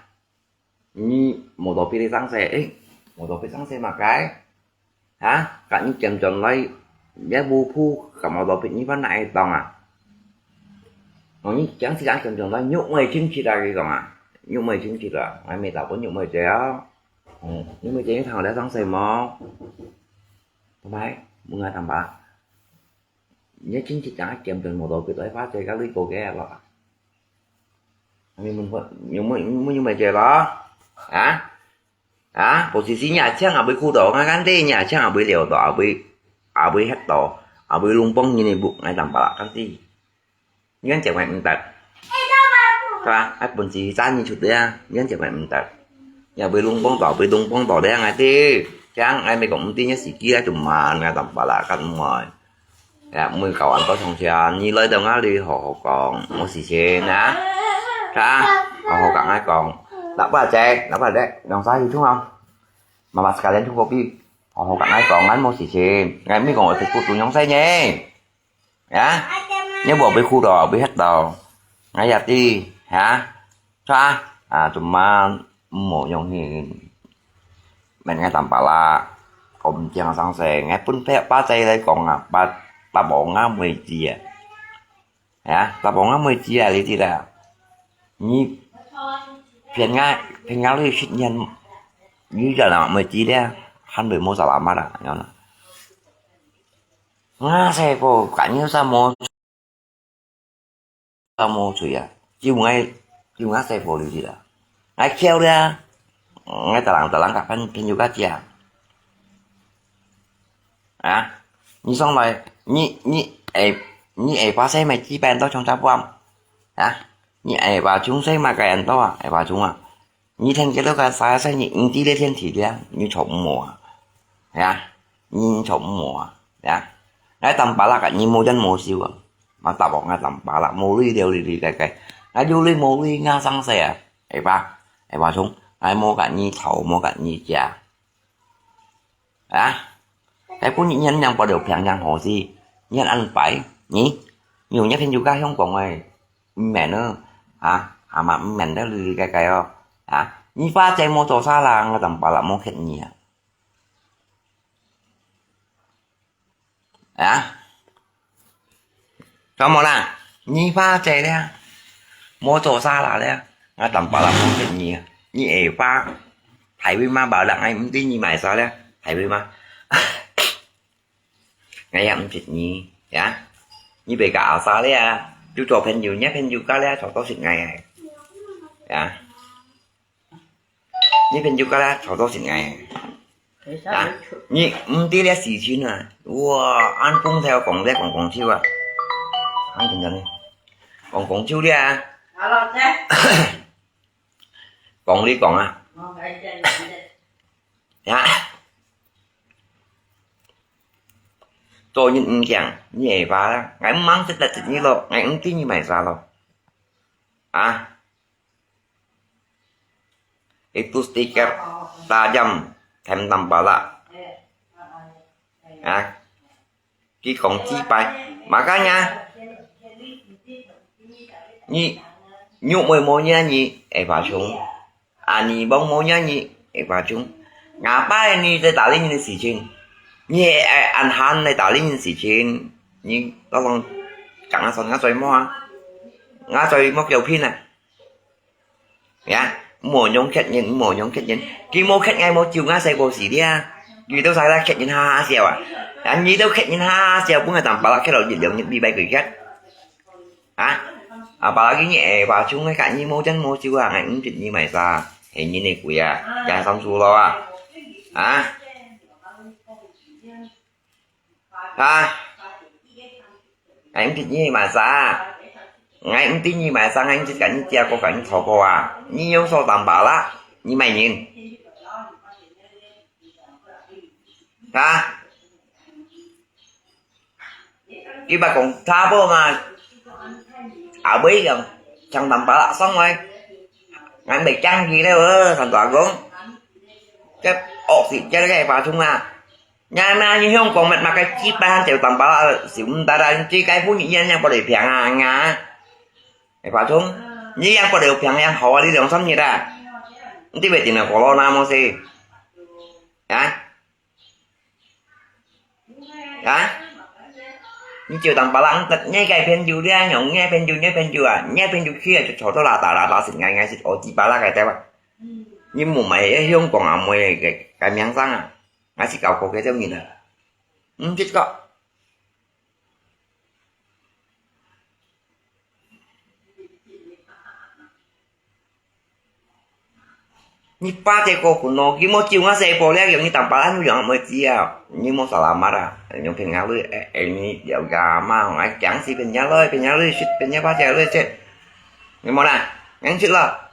B: Như một đồ phi sáng xe ấy. Một đồ phi sáng xe mà cái. Hả? Cả những chầm chầm lấy giá bu phu cả một đồ phi như vấn này toàn à. Nó như chẳng thì đang chầm chầm lấy nhúc mày chứng chỉ ra cái còn à. Nhúc mày chứng chỉ ra. Ngay mày tao có nhúc mày chéo. Nhưng mà chỉ thằng đã sáng xe mò không phải mọi người thằng bà nhớ chính chỉ trả chèm từng một đội cái tới phá chơi các lý cô ghé rồi nhưng mà chơi đó bộ xí nhà chắc ở bên khu độ ngay cán đi nhà chắc ở bên liều đó ở bên hết tổ ở bên lung bông như này buộc ngay thằng bà cán đi nhớ chẳng phải mình tật các bạn bộ xí ra như chút đấy nhớ chẳng phải mình tật nhà bơi lung bông tỏ đen ngay tí chẳng ai mày cũng tí nhớ xì kia chùm mà ngay tầm bà là cắt mời ya mười cậu anh có xong xe như lấy đâu ngá đi họ còn một xì xe ná ra họ còn ai còn đắp bà che đắp bà đấy đằng sai gì đúng không mà bà cả lên chung copy họ còn ai còn anh một xì xe ngay mới còn ở thực tụi nhóm xe nhé ya nhớ bộ bị khu đò bị hết đầu ngay giờ đi hả ra chùm mà một dòng thì mình ngay tầm bà là cùng chẳng sang xe ngay phun phép ba giây đây còn ba bộ ngá 10 chia hả ba bộ ngá 10 chia đi thì là như phiền ngay đi shit nhân như giờ là 10 chia đấy hắn bị mua sản phẩm mà đã nhớ là ngá xe cô cả như sao mua chửi à chiều ngá xe cô đi là ngay treo ra ngay tà lăng cả phân juga chia như xong rồi như phá xe mày chi bèn tao trong trang phong như vào chúng xe mà cái anh tao vào chúng như thêm cái đó cái sai sai những tí lên thiên thị ra như trộm mùa như trộm mùa ngay tầm bả là cả như mua chân mua siêu mà taoบอกngay tầm bả là mua ly đều đi cái ngay du ly mua ly nga xăng xe vào chúng ai mua cả như thầu mua cả như chả cái của những nhân nhân vào được phèn nhân hồ gì nhân ăn phải nhỉ nhiều nhất thêm juga không còn ngoài mẹ nữa mà mẹ đó lì cái như pha chạy mô tô xa là tầm bà là mô khét nhỉ cho mô là như pha chạy đấy mô tô xa là đấy tầm bà là mô khét nhỉ như pha thầy với ma bảo đặng anh tí như mày sao đấy thầy với ma ngày em thịt nhỉ như bị cạo sao đấy chú trò phèn nhiều nhé phèn nhiều cá đấy trò tao xịt ngày như phèn nhiều cá đấy trò tao xịt ngày như tí đấy xì chín wow ăn cung theo còn đấy còn chiêu ăn từng lần đi còn chiêu đi còn đi còn tôi nhìn chẳng nhẹ và ngày mắng thích là thích như lo ngày ứng tí như mày sao lo itu stiker tajam thêm tầm bảo lạ cái còn chi bài mà cả nha nhụ mười mô nha nhỉ vào chúng nhỉ bông mô nha nhỉ vào chúng ngã ba ni tới tạo lên như xì trên nhẹ ăn han này tạo lên như xì trên nhưng đó là chẳng là son ngã xoay mò dầu pin này mùa nhóm khét nhìn khi mô khét ngay mô chiều ngã xe cô xì đi vì tôi sai ra khét nhìn ha xèo anh như tôi khét nhìn ha xèo cũng là tầm bảo là cái đầu dịch lượng những bị bay cười khét bà cái nhẹ bà chúng cái cạnh như mô chân mô chiều ngày ứng trịnh như mày xa hình như này quỷ chẳng xong xua lo à anh thích như mà xa ngay anh tin như mà sang anh chỉ cảnh chia có cảnh thọ cô à như nhau so tầm bảo lá như mày nhìn à cái bà còn tha vô mà ở bí gần chẳng tầm bảo lá xong rồi anh bị chăng gì đâu thành toàn cũng cái ổ thịt cho cái vào chung à nhà na như không còn mặt mà cái chi ba triệu tầm bảo là xỉu ta ra chi cái phú nhị nhân nha có để phiền à ngà cái vào chung như anh có đều phiền anh họ đi đường sống như ra tí về tiền là có lo nam không gì hả hả như chiều tầm bảo lăng tật ngay cái phen dù ra nhộng nghe phen dù à nghe phen dù kia cho tôi là ta xịt ngay xịt ổ chi ba la cái tao nhưng mà mày không còn ở mày cái miếng răng à ngay xịt cầu có cái theo nhìn này chết có như ba thế cô của nó cái món chiều nó sẽ bỏ ra giống như tầm bảo lăng như mới chi à như món xà lามà những phen ngáo lưỡi em như dạo gà mà không ai chẳng gì phen nhá lưỡi shit phen nhá ba chè lưỡi chết cái món này ngắn chữ là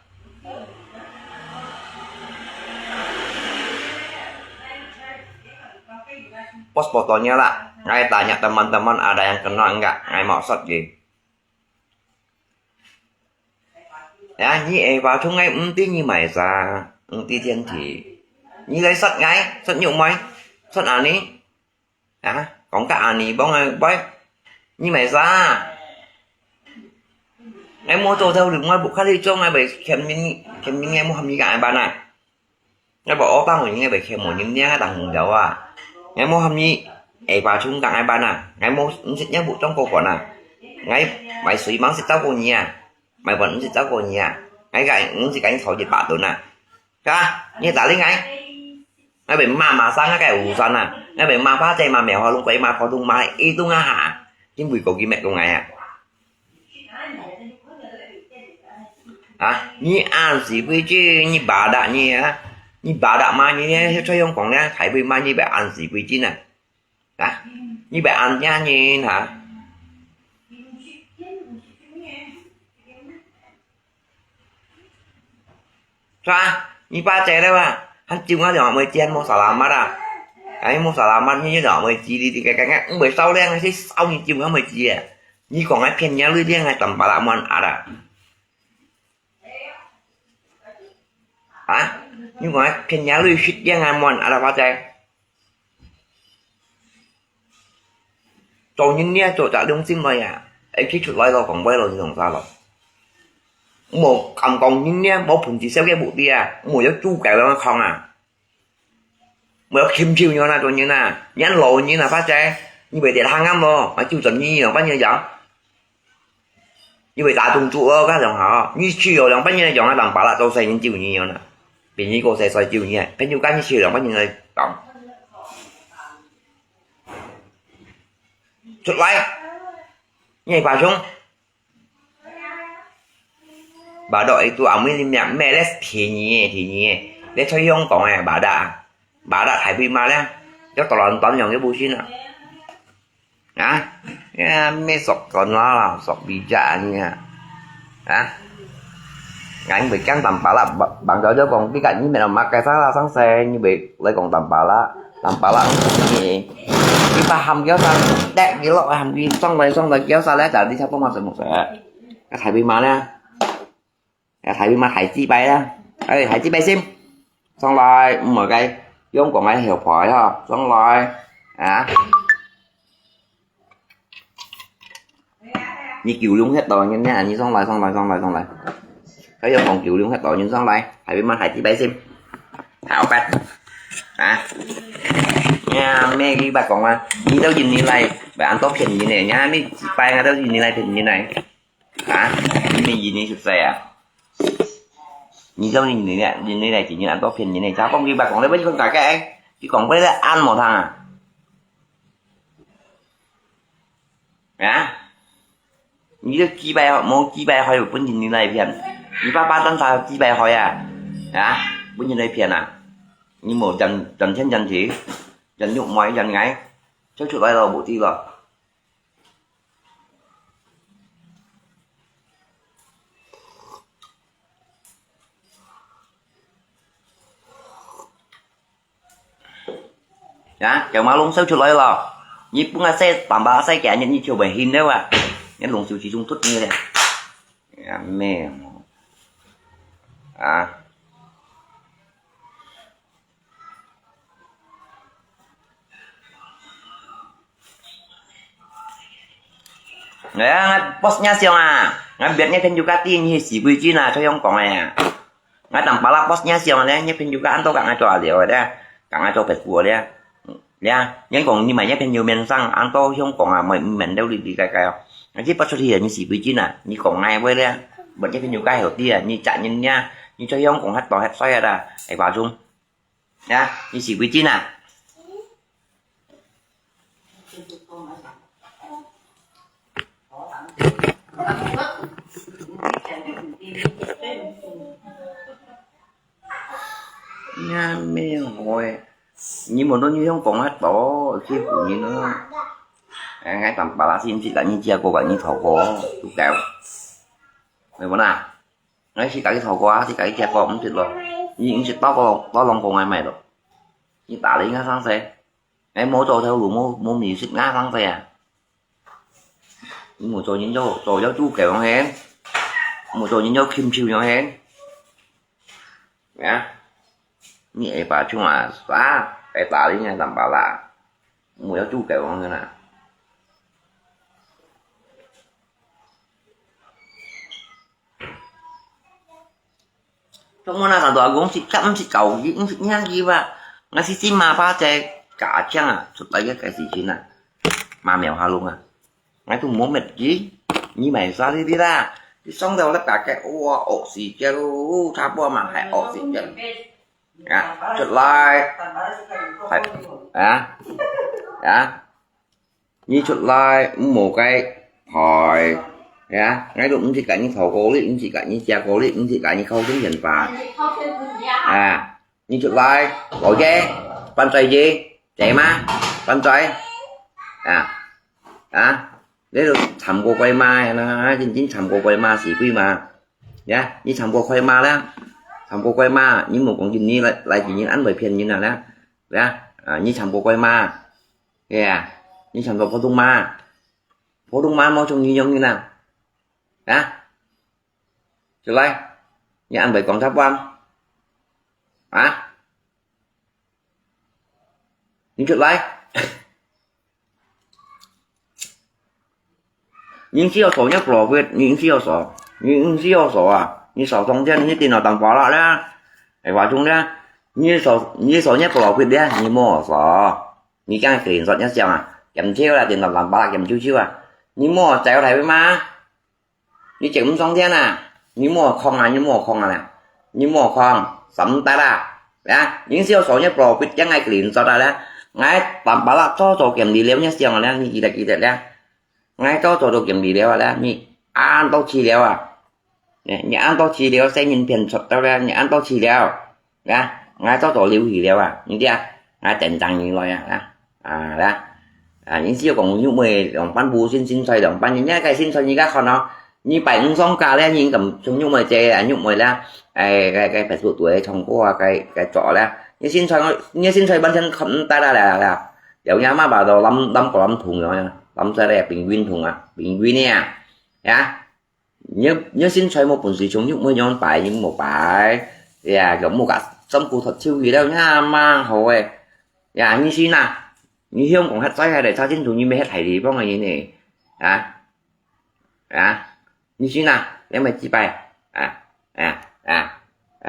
B: passport fotonya lah saya tanya teman-teman ada yang kenal enggak saya maksud gì ya như em vào trong ngay tí như mày ra tí thiên thì như lấy sắt ngay sắt nhụng mày sắt à ní à còn cả à ní bóng ngay bấy như mày ra em mua tô theo được ngoài bộ khác đi cho ngay bởi kèm những nghe mua hầm như cả bạn này ngay bỏ tao của những nghe bởi kèm một những nhá đằng hùng dấu à ngay mua hầm như ấy vào chung cả hai bạn à ngay mua sẽ nhớ bộ trong cổ quả nào ngay mày suy mắng sẽ tao của nhà mày vẫn sẽ tao của nhà ngay cái sẽ cánh khỏi dịch bạn tụi nè ca như ta lấy ngay ngay bị mà sang cái ủ san à ngay bị mà phá chạy mà mèo hoa luôn quay mà khó tung mai y tung á hả nhưng vì cầu kia mẹ của ngài à à như ăn gì với chứ như bà đã mà như thế cho ông còn nha thấy vì mà như bà ăn gì với chứ nè à như bà ăn nha như hả sao như ba trẻ đâu à hắn chịu ngã nhỏ mới chen mua xà làm mắt à cái mua xà làm mắt như nhỏ mới chi đi thì cái ngã cũng bởi sau đen hay sau như chịu ngã mới chi à như còn cái phen nhá lưỡi đen hay tầm bà làm ăn à hả nhưng mà cái nhà lưới shit giang ăn mòn à là bao giờ rồi những nia rồi trả lương xin mày à ấy chỉ chụp lại rồi còn quay rồi thì làm sao rồi một cầm còn những nia bố phun chỉ xéo cái bụi bia một giáo chu cày nó không à mới kim chiêu như này rồi như nè nhắn lộ như là phát tre như vậy thì hàng năm rồi mà chu chuẩn như là bao nhiêu vậy như vậy ta tung trụ các dòng họ như chiều dòng bao nhiêu dòng là làm bảo là tôi xây những chiều như nhau nè vì như cô sẽ xoay chiều như này cái nhu cá như chiều dòng bao nhiêu người cộng chụp lại nhảy vào xuống bà đội tôi ông mới nhạc mẹ lết thì nhẹ để cho ông còn à bà đã thấy phim mà đấy cho toàn nhận cái bùi xin à mẹ sọc còn nó là sọc bị trả như à anh bị căng tầm bả là bạn cho còn cái cạnh như mẹ làm mặc cái sáng là sáng xe như bị lại còn tầm bả là gì cái ba hầm kéo sang đẹp cái loại hầm đi xong rồi kéo sang lẽ trả đi theo có mặt rồi một sẽ cái thầy bị mà nè cái thầy bị mà thầy chi bay đó đây thầy chi bay xem xong rồi mở cây giống còn ai hiểu khỏi ha xong rồi như kiểu luôn hết rồi như nha như xong lại thấy không còn kiểu luôn hết rồi nhưng xong lại thầy bên thầy chỉ bay xem thảo bạch nha mẹ cái bà còn mà đi đâu nhìn như này bà ăn tốt hình như này nha mấy tay ra đâu nhìn như này hình như này mình gì như sụp xè nhìn đâu nhìn như này chỉ như ăn tốt hình như này cháu không ghi bà còn lấy với con cả cái chỉ còn với ăn một thằng như chi bay họ mong chi bay hỏi một nhìn như này phiền như ba tấn sao chi bay hỏi bây giờ đây phiền nhưng một dần trên dần chỉ dần nhụng mọi dần ngay Sao chuột lại rồi bộ ti rồi. Ya, chào má luôn sao chuột lại rồi. Nhịp cũng là xe tạm bá xe kẻ nhận như chiều bảy hình đấy à. Nhét lùng siêu trí trung tốt như này. À, mẹ. À. Đấy, bossnya siang à. Ngay biarnya kan juga tinggi si biji na cho yang kong ya. Ngay tầm pala bossnya siang đấy, nhếp juga ăn tôi càng cho điều rồi đấy. Càng cho phải phù đấy. Ya, nhưng còn như mày nhếp nhiều men sang ăn tôi không còn là mình đâu đi cái cái chứ bắt thì như si biji na, như còn ngay với đấy. Bật nhếp nhiều cái hiểu tia như chạy nhân nha, như cho yang còn hết to hết xoay ra, hãy vào chung. Ya, như si biji na. Nha mẹ hồi nhưng mà nó như không còn hết bỏ khi phụ như nó ngay tầm bà lá xin chị lại như chia cô bạn như thầu có chú kẹo mày muốn nào ngay khi cái thầu quá thì cái chia cô cũng tuyệt rồi nhưng sẽ to lòng của ngày mày rồi như tả lý ngã sáng xe ngay mỗi trò theo đủ mô mì xích ngã sáng xe à nhưng một trò những trò giáo chú kẹo hén một trò những giáo kim chiêu nhau hén nhá nhẹ bà chung là xóa cái tả lý ngay tầm bà là một giáo chú kẹo không thế nào trong món nào đó cũng chỉ chăm chỉ cầu những sự nhang gì và ngay xí mà ba trẻ cả chăng à xuất lấy cái gì chứ này mà mèo hà luôn à ngay tôi muốn mệt gì như mày sao đi ra thì xong rồi tất cả cái ổ xì kia luôn tháp qua mà hay ổ xì kia chụp like phải như chụp like một cái hỏi ngay đúng thì cả những thầu cố lý những chỉ cả những cha cố lý những chỉ cả những khâu chứng nhận và như chụp like gọi ghé ban trai gì chạy má ban trai đấy được thầm cô quay ma nó chính thầm cô quay ma xỉ quy mà nhá như thầm cô quay ma đó thầm cô quay ma nhưng một con nhìn như lại chỉ những ánh bởi phiền như nào đó như thầm cô quay ma như thầm cô phố tung ma mau trong như nhau như nào trở lại như ăn bởi còn thấp quan những trở lại những siêu số nhất lò Việt những siêu số như số thông tin như tiền nào tặng quá lại đó phải vào chung đó như số nhất lò Việt đấy như mua số như cái tiền số nhất xem kèm chiếu là tiền làm ba kèm chiếu như mua chạy này với má như chỉ cũng thông tin như mua không nè như mua không sắm tay ra những siêu số nhất lò Việt chẳng ngay tiền số ra đó ngay tặng ba là cho số kèm đi léo nhất xem là như gì đấy ngay cho đồ kiểm đi đeo là như ăn tao chi đeo nhà ăn tao chi đeo sẽ nhìn tiền sập tao ra nhà ăn tao chi đeo ngay cho đồ liu gì đeo những kia ngay tiền tăng như vậy những siêu còn như mày đồng pan bù xin xoay đồng pan như nhá cái xin xoay như các con nó như bảy cũng xong cả lên nhìn cầm chúng như mày chơi là nhụng mày là cái phải tuổi trong qua cái trọ là như xin xoay bản thân không ta là kiểu nhá mà bảo đồ lâm có lâm thùng rồi lâm ra đẹp bình nguyên nè nhớ xin xoay một gì chúng nhụng mới nhon phải nhưng một bài giống một cả xong cụ thật siêu gì đâu nhá mang hồi như xin nào như hiông còn hết xoay hay để sao xin chúng như mấy hết thảy đi bao ngày như này như xin nào nếu mà chi bay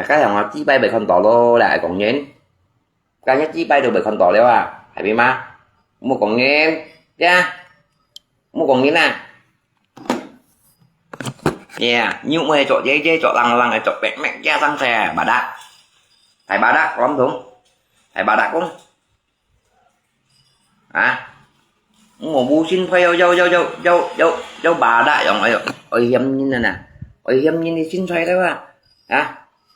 B: cái thằng nó chi bay bởi con tỏ lô lại còn nhến cái nhất chi bay được bởi con tỏ đeo hãy biết mà một còn nghe một còn nghe nè nhưng mà chỗ dây chỗ lằng chỗ bẹt mẹ ra răng xe bà đạc thầy bà đạc lắm đúng thầy bà đạc cũng một bu xin phê dâu bà đại rồi ơi hiếm như này nè ơi hiếm như này xin xoay đấy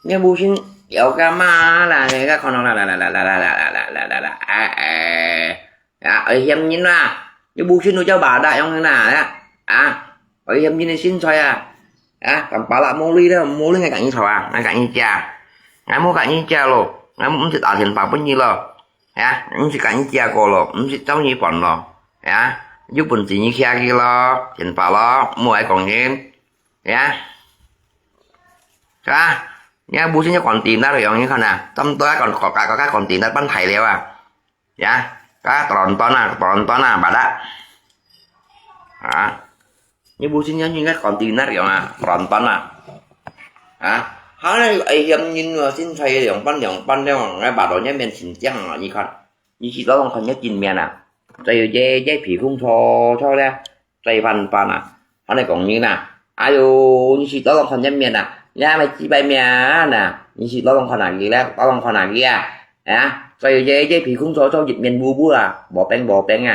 B: như bu xin kéo ca ma là cái con nó là ở hiểm nhìn là như bu xin cho bà đại ông thế nào đấy ở hiểm nhìn xin xoay cầm bà lại mua ly đó mua ly ngay cạnh như thầu ngay cạnh như trà ngay mua cạnh như trà luôn ngay muốn thì tạo tiền bạc bao nhiêu rồi những chỉ cạnh như trà cô rồi muốn chỉ cháu như bọn rồi giúp mình chỉ như kia kia lo tiền bạc lo mua ai còn nhiên nhá bu xin cho còn tiền đó rồi như thế nào tâm tôi còn có các còn tiền đó bán thầy liệu các tròn toán bà đã như bu xin nhớ như các còn tiền đó rồi tròn toán hắn ấy hiểm nhìn xin thầy dòng đeo ngay bà đó nhé mình xin chăng như con như chỉ đó không nhớ chín miền đây dây phỉ không cho đây đây phần hắn này còn như nào ai như chỉ đó không nhớ miền nha mày chỉ bay mẹ như chỉ đó không làm gì đó không còn làm gì rồi dây phỉ không cho dịch miền bu bỏ beng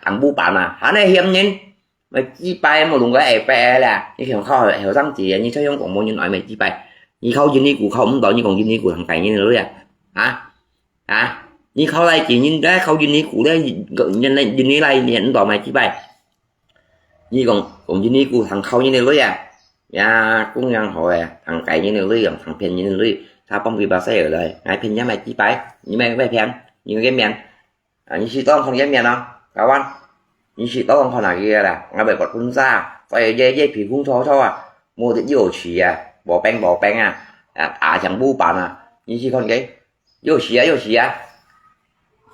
B: thằng bu bạn hắn này hiểm nhìn mày chỉ bay một luồng cái ép là như kiểu kho hiểu răng chỉ như cho không còn muốn như nói mày chỉ bay như khâu dinh đi của không đó như còn dinh đi của thằng cày như nữa như khâu đây chỉ nhìn cái khâu dinh đi của đấy nhân lên dinh đi này nhận tỏ mày chỉ bay như còn dinh đi của thằng khâu như nữa cũng nhân hồi thằng cày như nữa thằng phèn như nữa sao không bị bà xe ở đây ai phèn nhá mày chỉ bay như mày bay phèn như cái miền như chỉ to không dám miền đâu các anh như chỉ to không là kia là ngay bởi quạt quân ra phải dây phỉ cũng cho mua thì nhiều chỉ bỏ beng chẳng bu bạn như chỉ con cái nhiều chỉ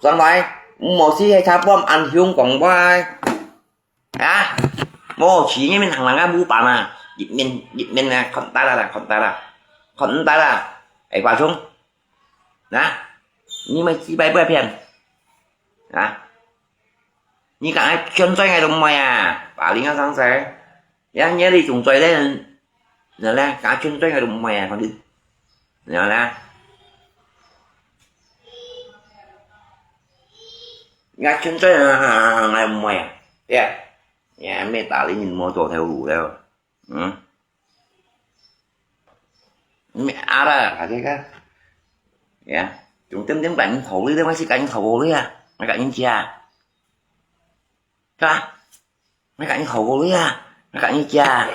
B: xong rồi một xí hay chắp bom ăn hương còn vai mua chỉ như mình thằng là bu bạn dịch mình là khẩn tay là ấy vào xuống nhưng mà chỉ bay bơi phiền như cả ai chân xoay ngày đồng mày bảo lính sáng sáng nhớ đi trùng xoay đấy là cả chân xoay ngày đồng mày còn đi là ngã chân xoay ngày đồng mày nhà mẹ tả lý nhìn mô tô theo đủ đâu mẹ ra cả cái chúng tính cảnh thổ lý đấy mấy sĩ cảnh thổ lý mấy cảnh những cha mấy cảnh khẩu lý mấy cảnh như cha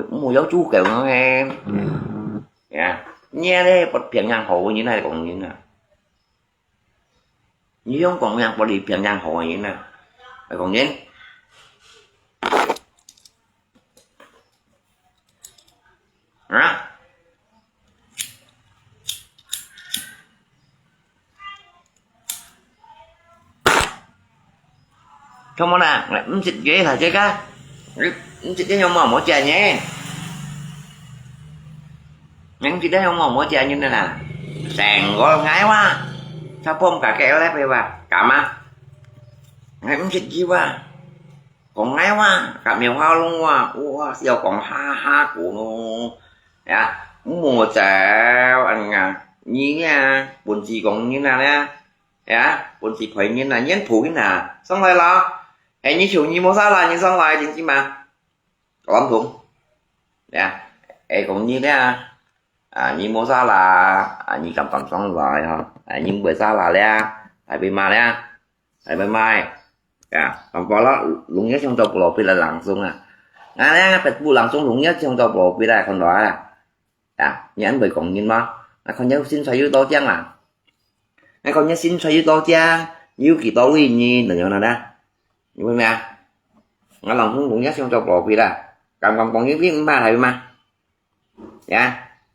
B: mùi giáo chú kiểu nó em nghe đấy bật phiền ngang khẩu như này còn như nào như không còn ngang bật đi phiền ngang khẩu như nào còn nhé không có nào lại xịt ghế thả chơi cá xịt cái không mà mỗi trà nhé nhắn xịt đấy không mà mỗi trà như thế nào sàn có ngái quá sao phong cả kẹo lép đây bà cảm ngái xịt gì quá còn ngái quá cảm nhiều hoa luôn giờ còn ha của mùa chào anh như buồn gì còn như nào buồn gì phải như là nhấn phủ cái nào xong rồi lo em như chủ như mua sao là như xong rồi chính chứ mà có lắm cũng em cũng như thế như mua sao là như cầm tầm xong rồi nhưng bởi sao là tại vì mà tại vì mai còn có đó luôn nhất trong tàu lộ vì là lặng xuống phải bu lặng xuống luôn nhất trong tàu lộ vì là còn đó nhãn bởi còn nhìn mà không nhớ xin xoay yếu tố chăng không nhớ xin xoay yếu tố chăng như kỳ tố đi như là nào đó như vậy mà nó lòng cũng nhất trong tàu lộ vì là còn những cái mà thầy mà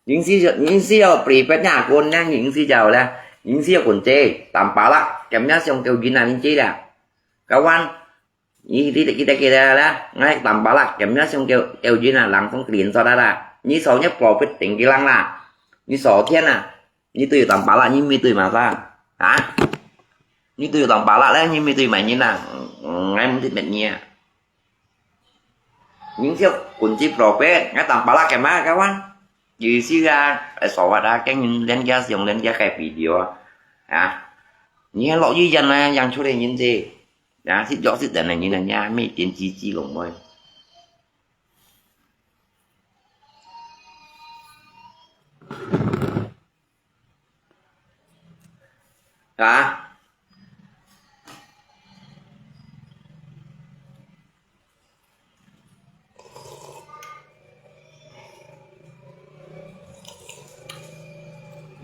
B: những gì ở pri pet nhà con nha những gì giàu là những gì ở quần chê tạm phá lắm kém nhất trong kêu gì làm những chi là các quan như tí kia là ngay tầm phá lắm kém nhất trong kêu gì là làm không tiền cho đó là như số nhất profit tính cái lăng là như số thiên như từ tầm phá lại như mi từ mà ra như từ tầm phá lại đấy như mi từ mày như là ngay muốn thịt bệnh nhẹ những chiếc quần chi profit ngay tầm phá lại kém á các quan vì xí ra số vào ra cái nhìn lên giá dùng lên giá cái video như lỗi duy dân này dành cho đây nhìn gì thích rõ thích này như là nha mấy tiền chi lồng mời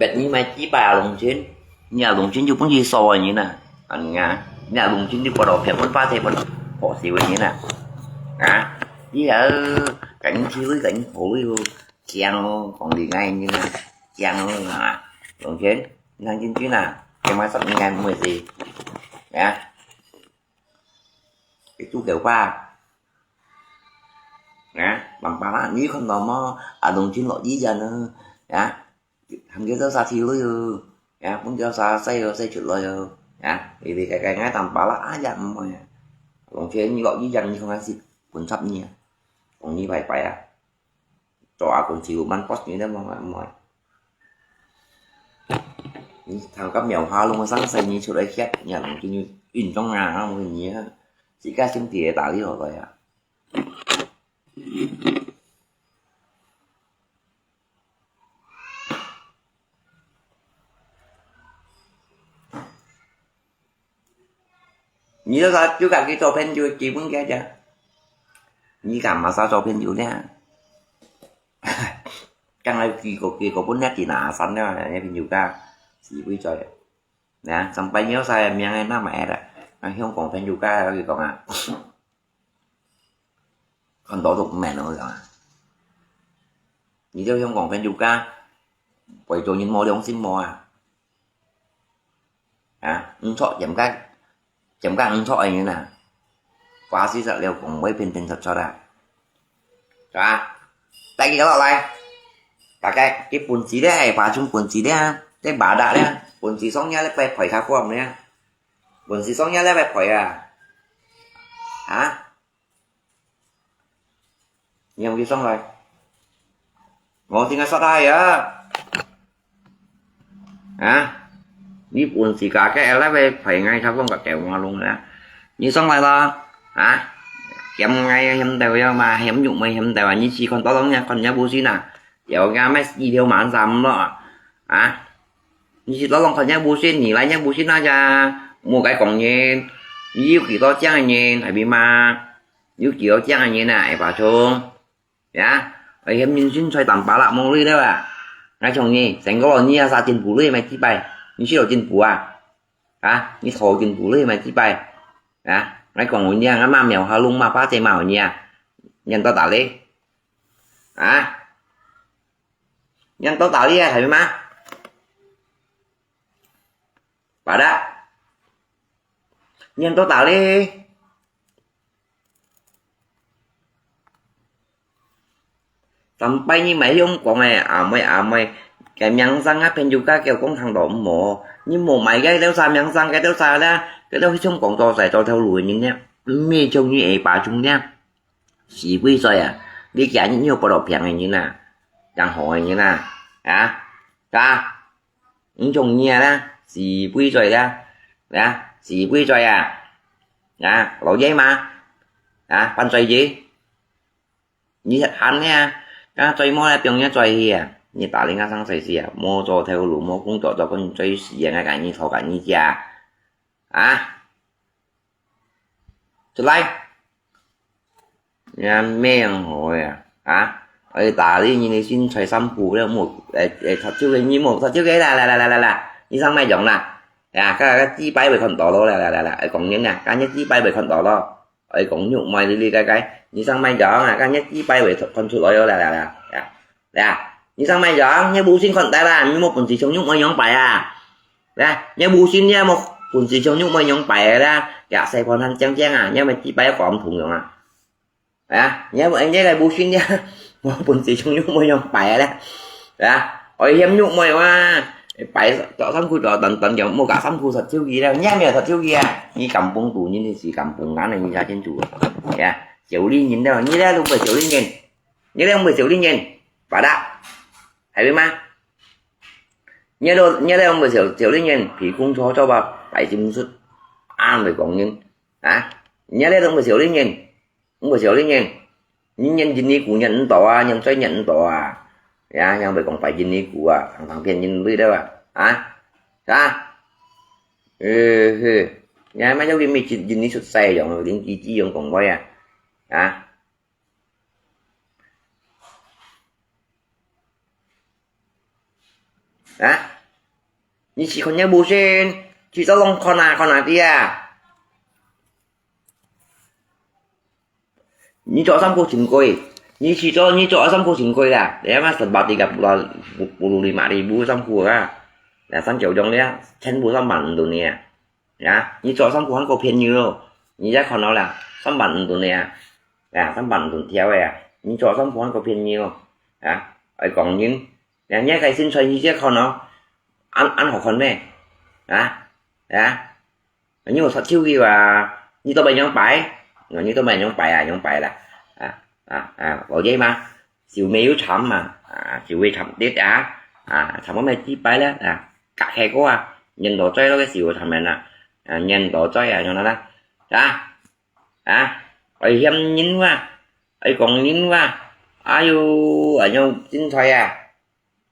B: Việt như mà chỉ bà lồng chiến nhà lồng chiến chụp cũng gì soi như nè anh ngà nhà lồng chiến đi qua đầu phèn vẫn pha thêm vẫn họ xíu như nè à với ở cảnh chiếu với cảnh phủ luôn chàng còn đi ngay như nè chàng là lồng chiến đang chiến chứ nè cái máy sắp ngay 10 gì nè cái chú kiểu pha nè bằng ba lá ní không còn mà à lồng chiến lọ dí giờ nữa nè thằng kia tao xa thì luôn ya muốn cho xa xây chuyện lời ya thì cái ngay tầm bà lá dặn mà còn chuyện như gọi với dặn như không ăn gì quần sắp như còn như vậy phải à trò còn chịu ban post như đó mà thằng cấp mèo hoa luôn mà sáng xây như chỗ đấy khác nhận cái như in trong nhà nó một cái gì á chỉ ca xem tiền tạo đi rồi à như đó chú cả cái trò pen chưa chị muốn nghe chưa như cả mà sao trò pen chưa nè căn này kia có 4 nét chỉ nã sẵn đó này pen chưa ca chỉ quý trời nè xong bay nhớ sai em em nó mẹ đó anh không còn pen chưa ca gì còn à còn tổ tục mẹ nữa rồi như thế không còn pen chưa ca quay trò nhìn mò đi ông xin mò à chọn chấm các ứng thoại như nào quá xí sợ leo cùng mấy pin thật cho ra à tại cái đó này cả cái bún xí đấy bà chung bún xí đấy cái bà đã đấy bún xí xong nhá lấy phải phải khá khoang đấy bún xí xong nhá lấy phải à hả nhiều cái xong rồi ngon thì ngay sau đây á hả đi buồn xì cả cái lấy về phải ngay sao không cả kẹo ngon luôn nữa như xong rồi đó hả em ngay em đều mà em dụng mày em đều như chỉ còn to lắm nha còn nhá bố xí nè kiểu ra mấy gì theo mà ăn dầm đó hả như chỉ to lắm còn nhá bố xí nhỉ lại nhá bố xí nó ra mua cái còn như kiểu to chăng như phải bị mà như kiểu chăng như này vào xuống dạ ấy em nhìn xin xoay tầm bá lạ mong đi đâu à ngay chồng nhỉ thành có là như ra tiền phủ đi mày chi bài như chỉ đầu tiền phủ à hả như thầu tiền phủ đi mày chi bài hả ngay còn ngồi nha ngắm ma mèo hà lung mà phá tay màu nha nhân tao tạo đi hả nhân tao tạo đi à thầy má bà đó nhân tao tạo đi tầm bay như mày không còn mày cái miếng răng á bên juga kêu con thằng đỏ mồ nhưng mồ mày cái đeo xa miếng răng cái đeo xa đó cái đeo không còn to dài to theo lùi những nhá mê trông như ấy bà chúng nhá chỉ quy rồi à đi cả những nhiều bộ đồ phèn này như nè chẳng hỏi như nè hả ta những chồng nhà đó chỉ quy rồi đó chỉ quy rồi à lộ giấy mà pan xoay gì như thật hắn nha cái xoay mò là tiền nhá xoay gì à như tạo lên sang xoay gì à mua cho theo lũ mua cũng cho con xoay gì ngay cả như thầu cả như già cho lấy nhà mẹ hồi ấy tả đi như này xin xoay xăm phủ đây một thật chứ như một thật chứ cái là như sang mai giọng nè cái chi bay về phần tỏ lo là còn những nè cái nhất chi bay về phần tỏ lo ấy cũng nhụng mày đi cái như sang mai giọng nè cái nhất chi bay về phần số lo là như sang mai giọng như bù xin phần tay là như một phần gì chống nhụng mày nhóm bài như bù xin nha một phần gì chống nhụng mày nhóm bài ra cả xe còn thằng chăng nhưng mà chi bay còn thùng rồi nhớ mọi anh nhớ là bù xin nha một phần gì chống nhụng mày nhóm bài đó ôi em nhụng mày quá phải cho thằng khu trò tận giống một cả thằng khu thật siêu gì đâu nhá mẹ thật siêu gì như cầm bông tù như thế gì cầm bông ngắn này như ra trên chủ chịu đi nhìn đâu như thế luôn phải chịu đi nhìn như thế không phải chịu đi nhìn và đã thấy biết mà như đây không phải chịu đi nhìn thì cũng cho bà phải chịu xuất an phải còn nhưng như đây không phải chịu đi nhìn không phải chịu đi nhìn nhưng nhân gì của nhận tòa nhân xoay nhận tòa nhưng mà còn phải nhìn đi của thằng phiền nhìn đi đâu nhà mấy giáo viên mình nhìn đi xuất xe rồi đến chi dùng còn quay đó như chỉ còn nhớ bù trên chỉ cho long con nào tia như chỗ xong cô chỉnh quỳ như chỗ xong cô chỉnh quỳ là để mà thật bảo thì gặp là bù lì mà đi bù xong cô à là xong kiểu trong đấy chân bù xong bản đồ nè nhá như chỗ xong cô hắn có phiền nhiều như chắc còn nó là xong bản đồ nè à xong bản đồ theo vậy à như chỗ xong cô hắn có phiền nhiều à ấy còn những nhé cái xin xoay như chắc còn nó ăn học con này à nhưng mà thật chiêu gì mà như tôi bệnh nhóm bảy như tôi bệnh nhóm bảy là bỏ dây mà chịu méo chấm mà chịu quay chấm tiết chấm có mấy chi bài đó cả khe có nhìn đồ chơi nó cái chịu thằng này nè nhìn đồ chơi cho nó đó ấy em nhìn qua ấy còn nhìn qua ayu ở nhau xin thôi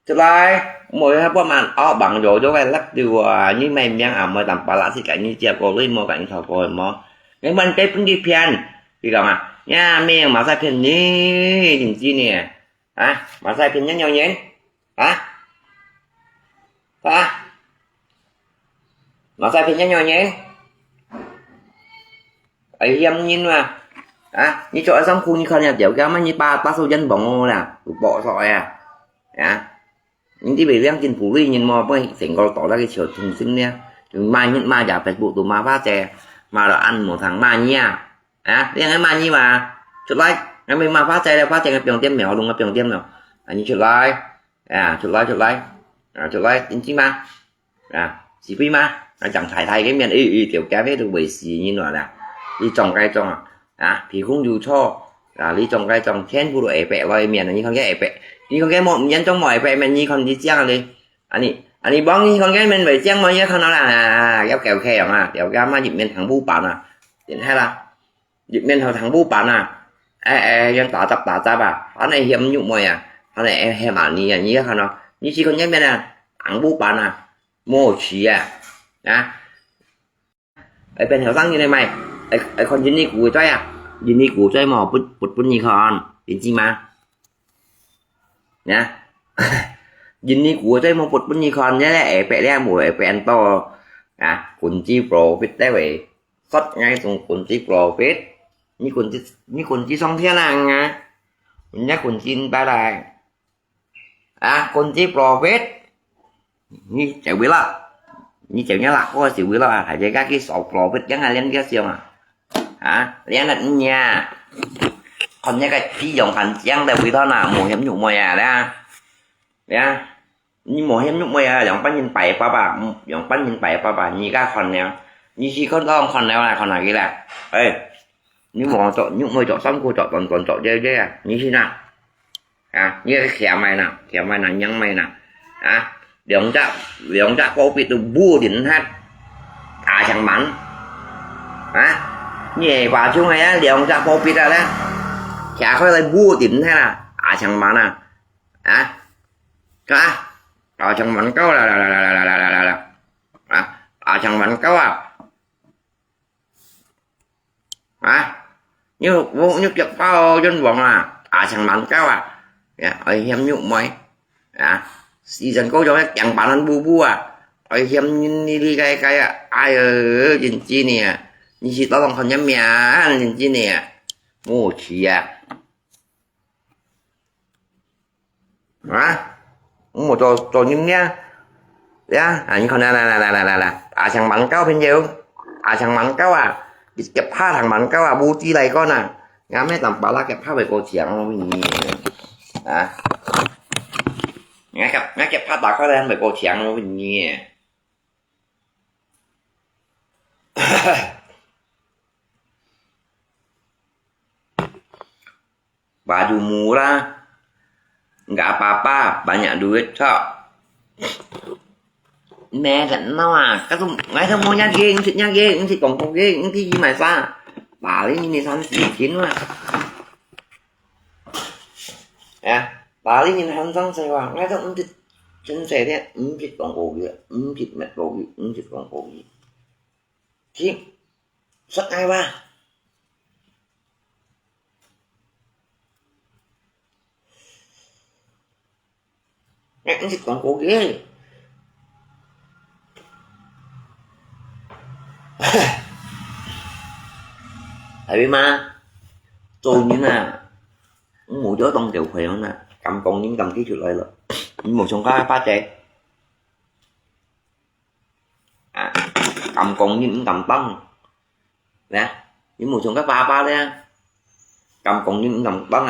B: thứ lại mỗi hai bọn mình bằng rồi cho cái lắc điều như mày miếng mới tầm ba lá thì cái như chia cổ lên một cái thầu cổ mà cái bên cái cũng đi phiền thì cả nha miệng mà sai phiền ní nhìn chi nè mà sai phiền nhắc nhau nhé mà sai phiền nhắc nhau nhé ấy em nhìn mà như chỗ xong khu như con nhà tiểu cái mà như ba số dân bóng là bỏ sỏi những cái bị liên trên phủ ly nhìn mò với tỉnh còn tỏ ra cái chiều thùng sinh nha mai những mai giả phải bộ tụ ma phát chè mà là ăn một thằng mai nha riêng cái mai như mà chuột like ngày mình mà phát chè là phát chè cái pion tiêm mèo đúng cái pion tiêm nào như chuột like chuột like chính ma chỉ phi ma chẳng thải thay cái miền y tiểu cá với được bởi xì như nó là đi trồng cây trồng thì không dù cho là đi trồng cây trồng khen vô độ ẻ bẹ vào miền là như không cái ẻ bẹ như con cái một nhân trong mọi vậy mình như con đi chăng đi anh bón như con cái mình phải chăng mà nhớ không nó là kéo kèo khe mà kéo ga mà dịp mình thằng bu bạn điện hay là dịp mình thằng bu bạn dân tỏ tập tả ra bà hắn này hiểm nhụng mồi hắn này em bảo như không nó như chỉ con nhớ bên thằng bu bạn mua chỉ ở bên hiểu răng như này mày ở con dính đi của chơi dính đi của chơi mà bút như con đến chi mà nha dính đi của chơi một bút như con nhé ẻ bẹ ra mùi ẻ bẹ to quần chi profit đấy vậy xuất ngay从quần chi profit như quần chi xong thế nào nhá quần chi ba đài quần chi profit như chịu biết là như chịu nhá lạc có chịu biết là phải chơi các cái sổ profit chẳng ai lên cái siêu mà lên là nha còn nhá cái chỉ dùng thành chẳng đều bị thôi nào mùa hiểm nhụ mùi đấy nhưng mùa hiểm nhụ mùi dòng bánh nhìn bảy ba như các con nèo như chỉ con nèo này con này cái là nhưng mà chọn những người chọn xong cô chọn còn chọn chơi như thế nào như cái khẻ mày nào nhăn mày nào để ông cha có bị từ bua đến hát chẳng bắn như vào chung này để ông cha có bị ra đấy chả có lại bua đến hay là chẳng bắn chẳng bắn câu là chẳng bắn câu như vô như chụp bao dân bọn chẳng bắn câu ấy em nhụng mấy season cô cho chẳng bắn ăn bu ấy em đi cái ai ở trên chi nè như chị tao còn nhắm mẹ trên chi nè mua chỉ một trò nhưng nha như con này là chẳng bắn cao bên nhiều chẳng bắn cao kẹp pha thằng bắn cao bu chi này con ngắm hết làm bảo là kẹp pha về cô chẳng nghe kẹp pha đỏ có lên về cô chẳng nó bình nhẹ baju murah nggak apa-apa banyak duit kok mẹ rảnh đâu cái ngay không mua nhá ghê thì còn không ghê cái gì mà sao bà lấy như này sao nó chín mà bà lấy như này không sao vào ngay không thịt chân xe thế thịt còn cổ gì thịt mệt cổ gì thịt còn cổ gì chứ sắc ai ba ngay thịt còn cổ ghê thầy biết mà tôi như nè ngủ chó tông tiểu khỏe nè cầm con những cầm cái chuyện lại là những một trong các phá trẻ cầm con những cầm tông nè những một trong các phá đấy cầm con những cầm tông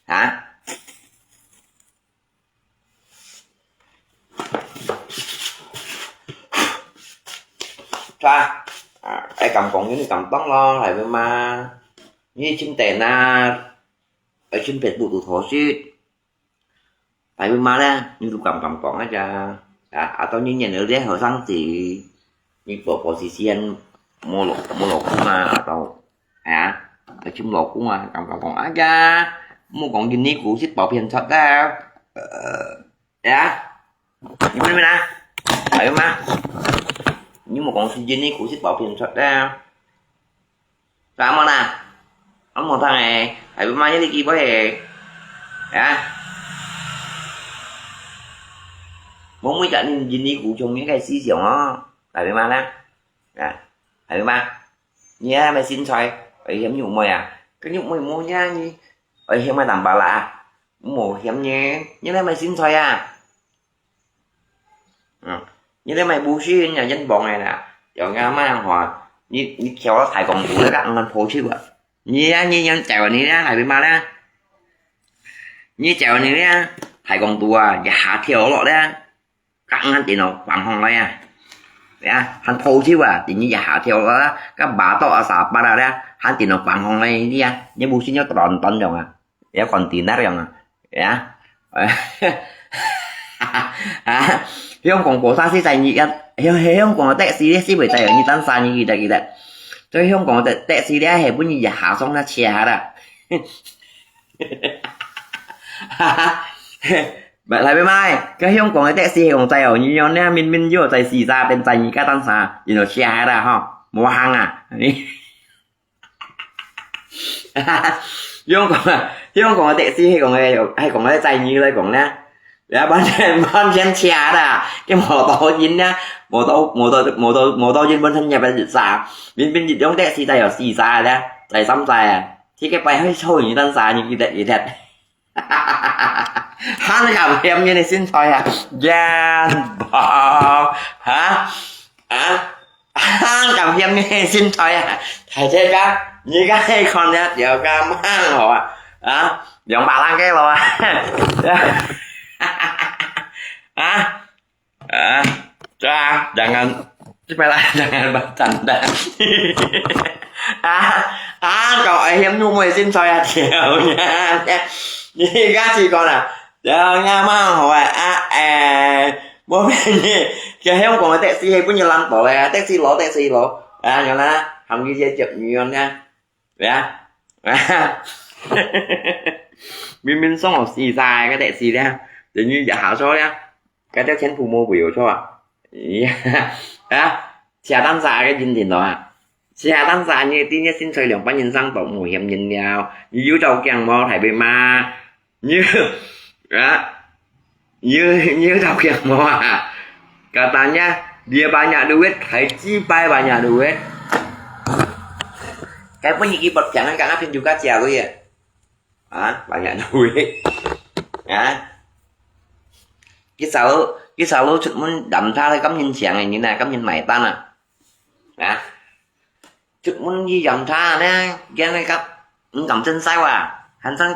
B: hả ra ai cầm còn những cầm tóc lo lại với mà như chim tè na ở trên vẹt bộ tụ thổ chứ tại vì mà đó như tôi cầm còn á cha tao như nhà nữa đấy hồi sáng thì như bộ xì xiên mua lột cũng mà tao ở chung lột cũng mà cầm còn á cha mua còn gì ní của xích bảo hiểm thật ra nhưng mà nè tại mà nhưng mà còn sinh viên ấy của xích bảo hiểm thật ra cảm ơn ông một thằng này hãy bên mai nhớ đi kia với muốn mấy trận sinh viên ấy của chung những cái xí xỉu nó tại bên mai đó hãy bên mai nhớ mày xin xoay ở hiếm nhủ mày cái nhủ mày mua nha như ở hiếm mày làm bà lạ mổ hiếm nhé nhớ mày xin xoay như thế mày bu xí nhà dân bọn này nè chọn ra mấy ăn hòa như khéo nó thải còn đủ các ăn phố chứ vậy như nhân chèo này đó thải bên mà đó như chèo này đó thải còn tù và hạ theo lọ đó các ăn chỉ nó bằng hòn này hắn phố chứ vậy thì như hạ theo đó các bà to sạp bà ra đó hắn chỉ nó bằng hòn này đi như bu xí nhớ toàn rồi còn tiền đắt rồi không còn cổ xa xí dày nhị không còn tệ xí đấy xí bởi tay ở như tan xa như gì đây tôi không còn tệ xí đấy hệ bún như giả xong nó chè ra vậy lại bên mai cái không còn tệ xí còn tay ở như nhau nè min vô tay xì ra bên tay như cái tan xa thì nó chè ra ha mua hàng không còn tệ xí hay còn cái tay như đây còn nè ban trên xe đó cái mô tô dính nhá mô tô trên bên thân nhà bên dịch xà bên dịch giống thế xì tay ở xì xa đó tay xăm xà thì cái bay hơi sôi như tan xà như vậy thật hắn gặp em như này xin thôi gian bỏ hắn gặp em như này xin thôi thầy thế các như cái con nhá giờ ca mang họ giọng bà lan cái rồi jangan jangan bercanda kalau em nhu mày xin xoay chiều nha như các chị con giờ nha mang hỏi bố mẹ gì cái em còn taxi hay bao nhiêu lần bỏ về taxi lỗ nhớ là không như dây chụp nhiều nha mình xong ở xì dài cái taxi ra tự nhiên giả hảo số nha cái theo chén phụ mô biểu cho xe tăng xa cái dinh gì đó xe tăng xa như tí nhất xin xoay lượng bánh nhìn sang tổng mùi hiểm nhìn nhau như dưới trâu kèng mò thải bề ma như trâu kèng mò katanya dia banyak duit hãy chi bay banyak duit cái penyikit jangan kangen juga chèo thôi banyak duit cái sao lô chụp muốn đậm ra cắm nhìn chèn này như này cắm nhìn mày tan chụp muốn gì dòng tha nè cái này cắm cầm chân sao hành sang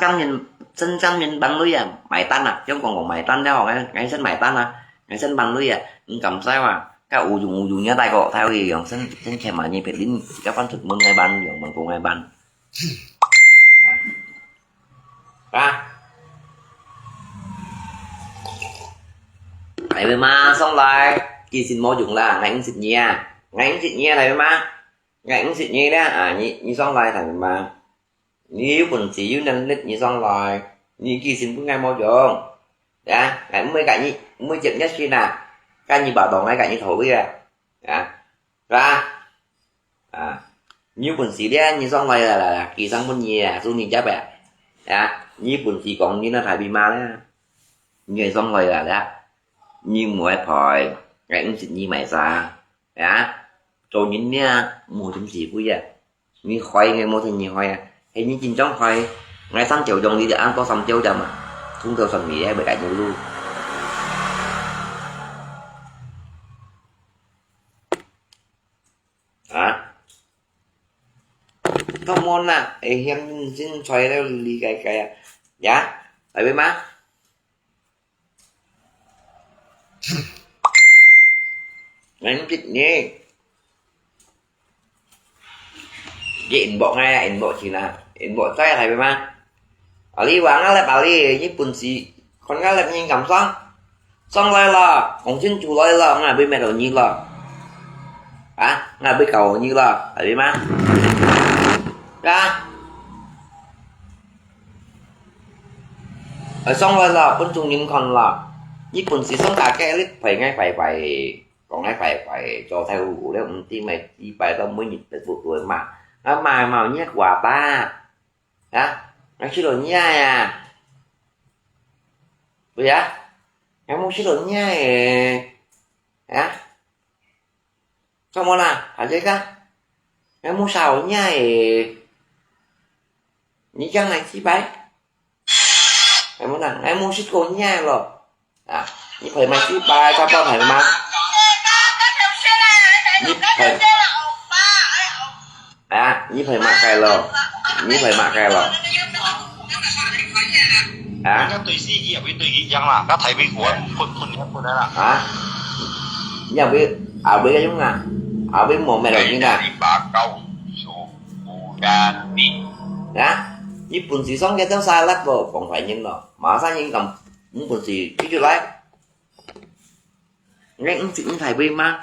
B: cắm nhìn bằng lưới mày tan chứ không còn mày tan đâu ngay sân mày tan ngay sân bằng lưới cầm sao các u dùng nhá tay cọ theo thì dòng sân kèm mà như phải lính các con chụp môn ngay ban dòng bằng cùng ngay ban này với ma xong lại kỳ xin mô dùng là ngánh xịt nhẹ này với ma ngánh xịt nhẹ đó như xong lại thằng mà nếu quần chỉ dưới nên lít như xong lại như kỳ xin cũng ngay mô dùng ngày mới cạnh như mới chậm nhất khi nào cái như bảo toàn ngay cạnh như thổi bây giờ như quần chỉ đấy như xong lại là kỳ sang bên nhà xuống nhìn chắc bẹ như quần chỉ còn như nó thải bị ma đấy như xong lại là như mỗi phòi cái ứng xịt như mày xa chỗ nhìn nha mùa chim gì vui à như khoai ngày mua thành nhiều khoai à hay như chín chóng khoai ngày sáng chiều dòng đi để ăn có sầm châu chầm à không theo sầm mì bởi cả nhiều luôn à không môn à em xin xoay theo ly cái à dạ tại bên má anh thích nghe vậy in bộ ngay in bộ chỉ là in bộ tay này bên má ở đi quán lại bảo đi với quần xì con gái lại nhìn cảm xong lại là còn xin chủ lại là ngài bên mẹ đầu như là ngài bên cầu như là ở bên má ra ở xong lại là con trùng nhìn còn là với quần xì xong cả cái lít phải ngay phải còn ngay phải cho theo vụ đấy ông tin mày đi bài tao mới nhìn được vụ tuổi mà nó màu nhét quà ta nó chỉ đồ nha à bây giờ em muốn chỉ đồ nha xong rồi nè hả chứ cả em muốn xào nha như chăng này chỉ bay em muốn rằng em muốn xích cô nha rồi như phải mà chỉ bay cho bao phải mà như phải mặc cái lò như phải mặc cái lò
D: các tùy sĩ hiểu với tùy ý chăng là các thầy bên củaคนđấy là
B: nhà biết ở bên giống nè ở bên mồm mẹ đồng như nè
D: bà câu số ca đi
B: đó như quần xì sống cái tao sai lắc rồi còn phải nhìn rồi mà sao nhìn cầm muốn quần xì cái chưa lấy ngay ứng chuyện thầy bên mà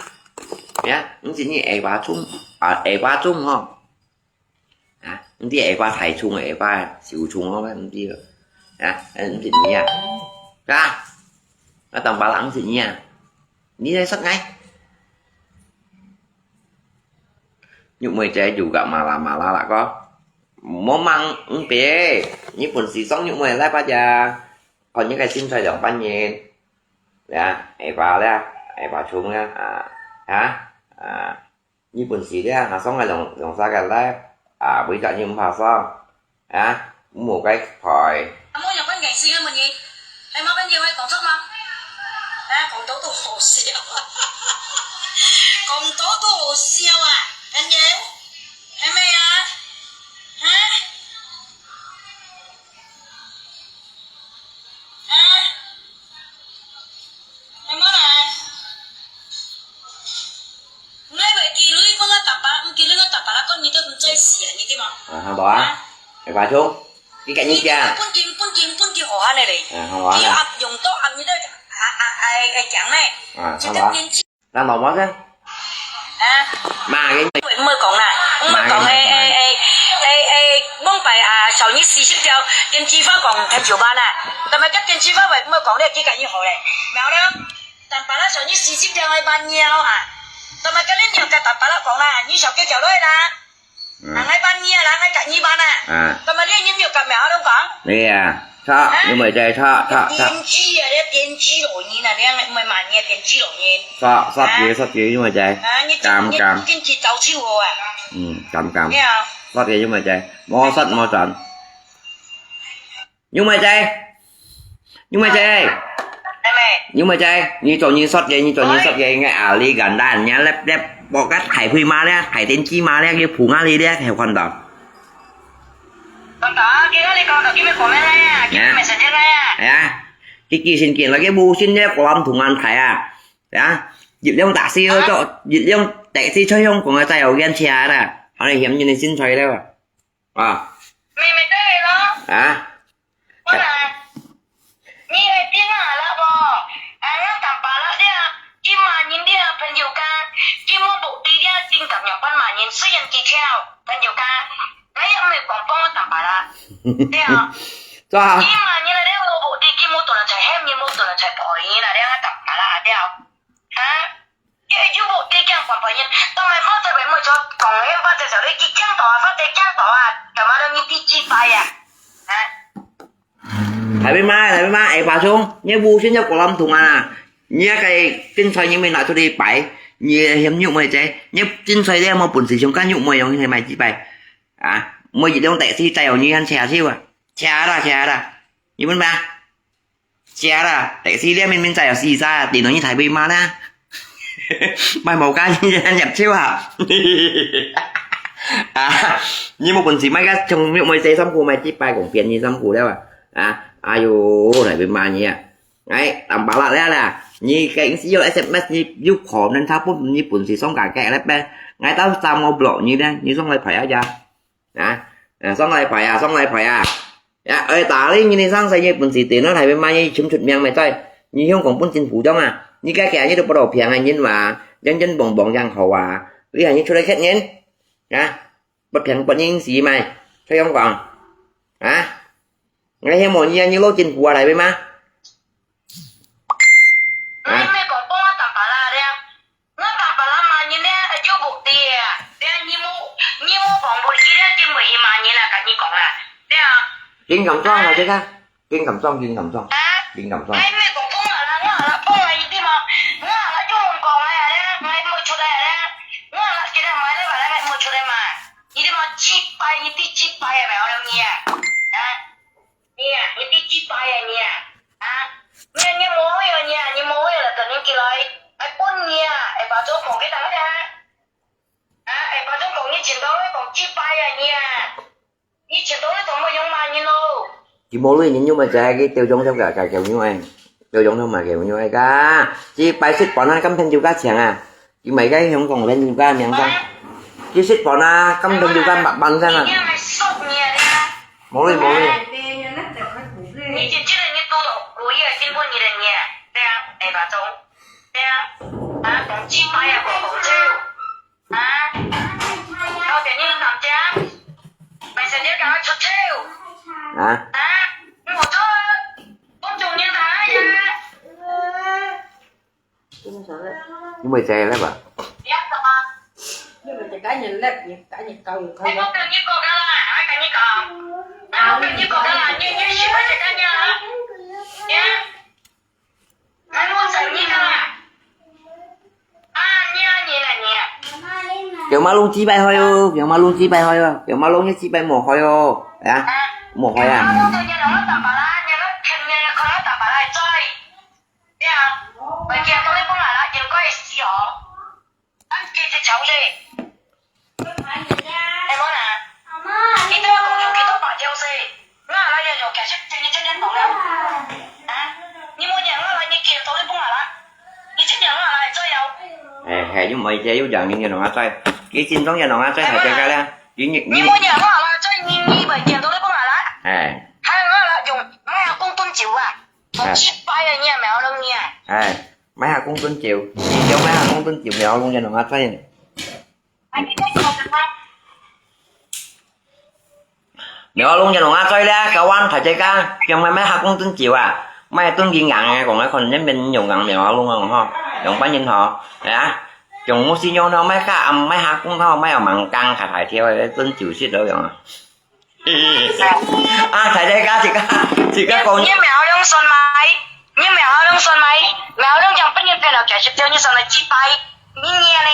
B: nhá ứng chuyện như bà chung bà chung không ứng chuyện bà thầy chung bà xỉu chung không em đi rồi ứng chuyện như ra nó tầm bà lắng chuyện nha ní đây sắc ngay nhưng mày trẻ dù gặp mà là có món măng bé như quần xì sống như mày lại ba già còn những cái xin xoay động ban nhện bà chung ra như quần xì đấy sống ngày lòng xa gần đấy bây giờ như mà xong một cái khỏi
C: muốn nhập bánh ngày sinh á mình gì hay món bánh nhiều hay còn sót không còn tố tôi hồ xíu còn tố tôi hồ xíu anh nhớ em ơi em nói này nói về kỳ lưới con nó tập kỳ lưới nó tập là con như tôi cũng chơi xỉa như thế mà
B: không bỏ bà chung cái cạnh như cha
C: con kia họ này này
B: không bỏ nè
C: dùng tốt ăn như thế ai chẳng này
B: không bỏ đang màu mất á mà cái
C: mới còn này mới còn bông phải sau như 40 triệu tiền chi phí còn thêm triệu ba này但係cái tiền chi phí vậy mới còn đây chỉ cả như họ này mèo đó但係啦sau như 40 triệu係bao nhiêu但係cái này nhiều cái但係啦còn này như sau cái kiểu đó là ngay bao nhiêu là ngay cả như ba này但係呢nhiều cái mèo đâu còn
B: đây sao nhưng mà chơi sao
C: tiền chi tiền chi rồi như là đây mày mà nghe tiền chi rồi như
B: sao sắp gì nhưng mà chơi cầm
C: tiền chi tàu chiêu rồi
B: cầm sắp gì nhưng mà chơi mo sắt mo trận nhưng mà chơi như trò như sót vậy ngay ly gần đây nhá lép bỏ cắt hải phi ma đấy hải tên chi ma đấy cái phủ nga ly đấy theo con đỏ
C: con đó kia nó đi con ở kia mới còn lên này kia mày sẽ đi này
B: cái kỳ xin kiện là cái bu xin nhé của ông thùng ăn phải dịp liông tạ si cho dịp liông tệ si cho không của người ta ở gen chia nè họ này hiếm như này xin xoay đâu
C: mày tới đó con này你的电话了不？那干巴了的，今晚人的朋友间，今晚部队的经常用班马人私人技巧，朋友间，我也没光帮我干巴了，对啊。今晚人来的我部队今晚多人才黑，你们多人才跑赢了的干巴了对啊。因为部队讲干巴人，当然我这边没做，讲的我这时候你讲到啊，我在讲到干嘛让你第几排呀？thầy
B: bên má bà xuống nhớ bu xin nhớ của lâm thùng nhớ cái kinh xoay như mình nói tôi đi bảy như hiếm nhụ mày chơi nhấp trên xoay đeo mà bùn xì chống cá nhụ mày giống như mày chị bày à mày gì đâu tệ si tay như ăn chè siêu à chè ra như bên ba chè ra tệ si đeo mình chạy ở xì ra thì nó như thái bị mà na mày màu ca như ăn nhập siêu à à như một bùn xì mấy cái trong nhụ mày chơi xong cô mày chị bày cũng phiền như xong cô đeo à ayo thái bị mà nhỉ đấy đảm bảo lại là như cái xí vô SMS như giúp khó nên tháo bút như bùn xì xong cả kẹ lép bên ngay tao sao mau lộ như đây như xong lại phải à ra xong lại phải à ơi tả đi như này sang xây như bùn xì tiền nó thay bên mai như chúng chuột miệng mày chơi như không còn bún chính phủ trong à như cái kẹ như được bắt đầu phiền hành nhưng mà dân bồng bồng giang hậu à lý hành như cho đây khách nhén bật phiền bật như gì mày thấy không còn ngay thêm một như lô chính phủ lại bên má
C: mẹ còn bông tạm bà la đấy nó tạm bà la mà như thế ở chỗ bộ tiền đấy như mu bỏng bột gì đấy chứ mày mà như là cả như còn là đấy à
B: kiên cầm son là chứ ca kiên cầm son
C: mẹ còn bông là bông là gì mà nó là chỗ mình còn này à đấy mày mua chỗ này đấy nó là cái này mày đấy bà mày mua chỗ này mà như thế mà chip bay như tí chip bay à mày ở đâu nhỉ như tí chip bay à nhỉ như mua là tự nhiên kia lại ai bún nha ai bảo chỗ còn cái đó ra ai bảo chỗ còn như chuyện đó còn chip bay à nha như chuyện đó còn mới dùng mà như lô
B: chị mua luôn nhưng mà chạy cái tiêu dùng trong cả kiểu như anh tiêu dùng trong mà kiểu như ai cả chị bài xích bọn anh cắm thêm chiều cá chèn à chị mấy cái không còn lên chiều cá miệng sao chị xích bọn anh cắm thêm chiều cá bạc bắn sang à mua luôn
C: 你就记得你多多故意经过你的你，对啊，哎把中，对啊，同鸡巴呀，同酒，到点你làm cha，mày sẽ nhớ cả chút chiều，我做公众电台呀，
B: nhưng mà chạy lắm à
A: nhưng mà chỉ cái nhìn lép cái nhìn cầu không
C: em không cần như cô đó là, ai cần như cô, em không cần như cô đó là như ship hết cả nhà, nhá, em muốn sợ như cô à, như là nhỉ.
B: kiểu mà luôn chi bay thôi kiểu mà luôn chi bay thôi kiểu mà luôn như chi bay mồ hôi mồ hôi à
C: bây giờ tôi lấy bông lại là đừng có gì hả anh kia thì cháu gì em nói nè khi tôi cũng dùng khi tôi bảo theo gì nó là giờ dùng cả chiếc chân chân bóng lắm nhưng mà nhận nó là như kia tôi lấy bông lại là như chiếc nhận nó là chơi đâu
B: hè nhưng mày chơi vô dần như nó chơi cái xin giống như nó chơi phải chơi cái đó
C: nhưng mà nhận nó là chơi như bởi giờ tôi lấy bông lại là hay nó là dùng mấy công tuân chịu à một chiếc bay ở nhà mèo lưng nha
B: mấy hạt cũng tin chiều cho mấy hạt cũng tin chiều mèo luôn cho nó ăn phải mèo luôn cho nó ăn chơi ra cậu anh phải chơi ca cho mấy hạt cũng tin chiều à mấy tuấn viên ngặn còn còn nhắm bên dùng ngặn mèo luôn không ha dùng bánh nhìn họ dùng mua xi nhon nó mấy cá âm mấy hạt cũng không mấy mặn căng phải theo để tuấn chiều xít nữa rồi phải chơi ca chỉ ca còn
C: như mèo lưng xuân mai như mèo lưng xuân mai mèo lưng chẳng bất nhiên phải là kẻ sẽ chơi như sao là chi bay như nghe nè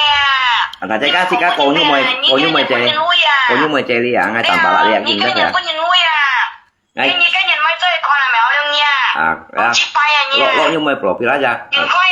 B: phải chơi ca cổ như mày chơi đi ngay tầm bảo lại đi
C: cái nhìn có nhìn nuôi ngay như cái nhìn mai chơi con là mèo lưng nha chi bay nha
B: lo như mày pro pila ra
C: đừng coi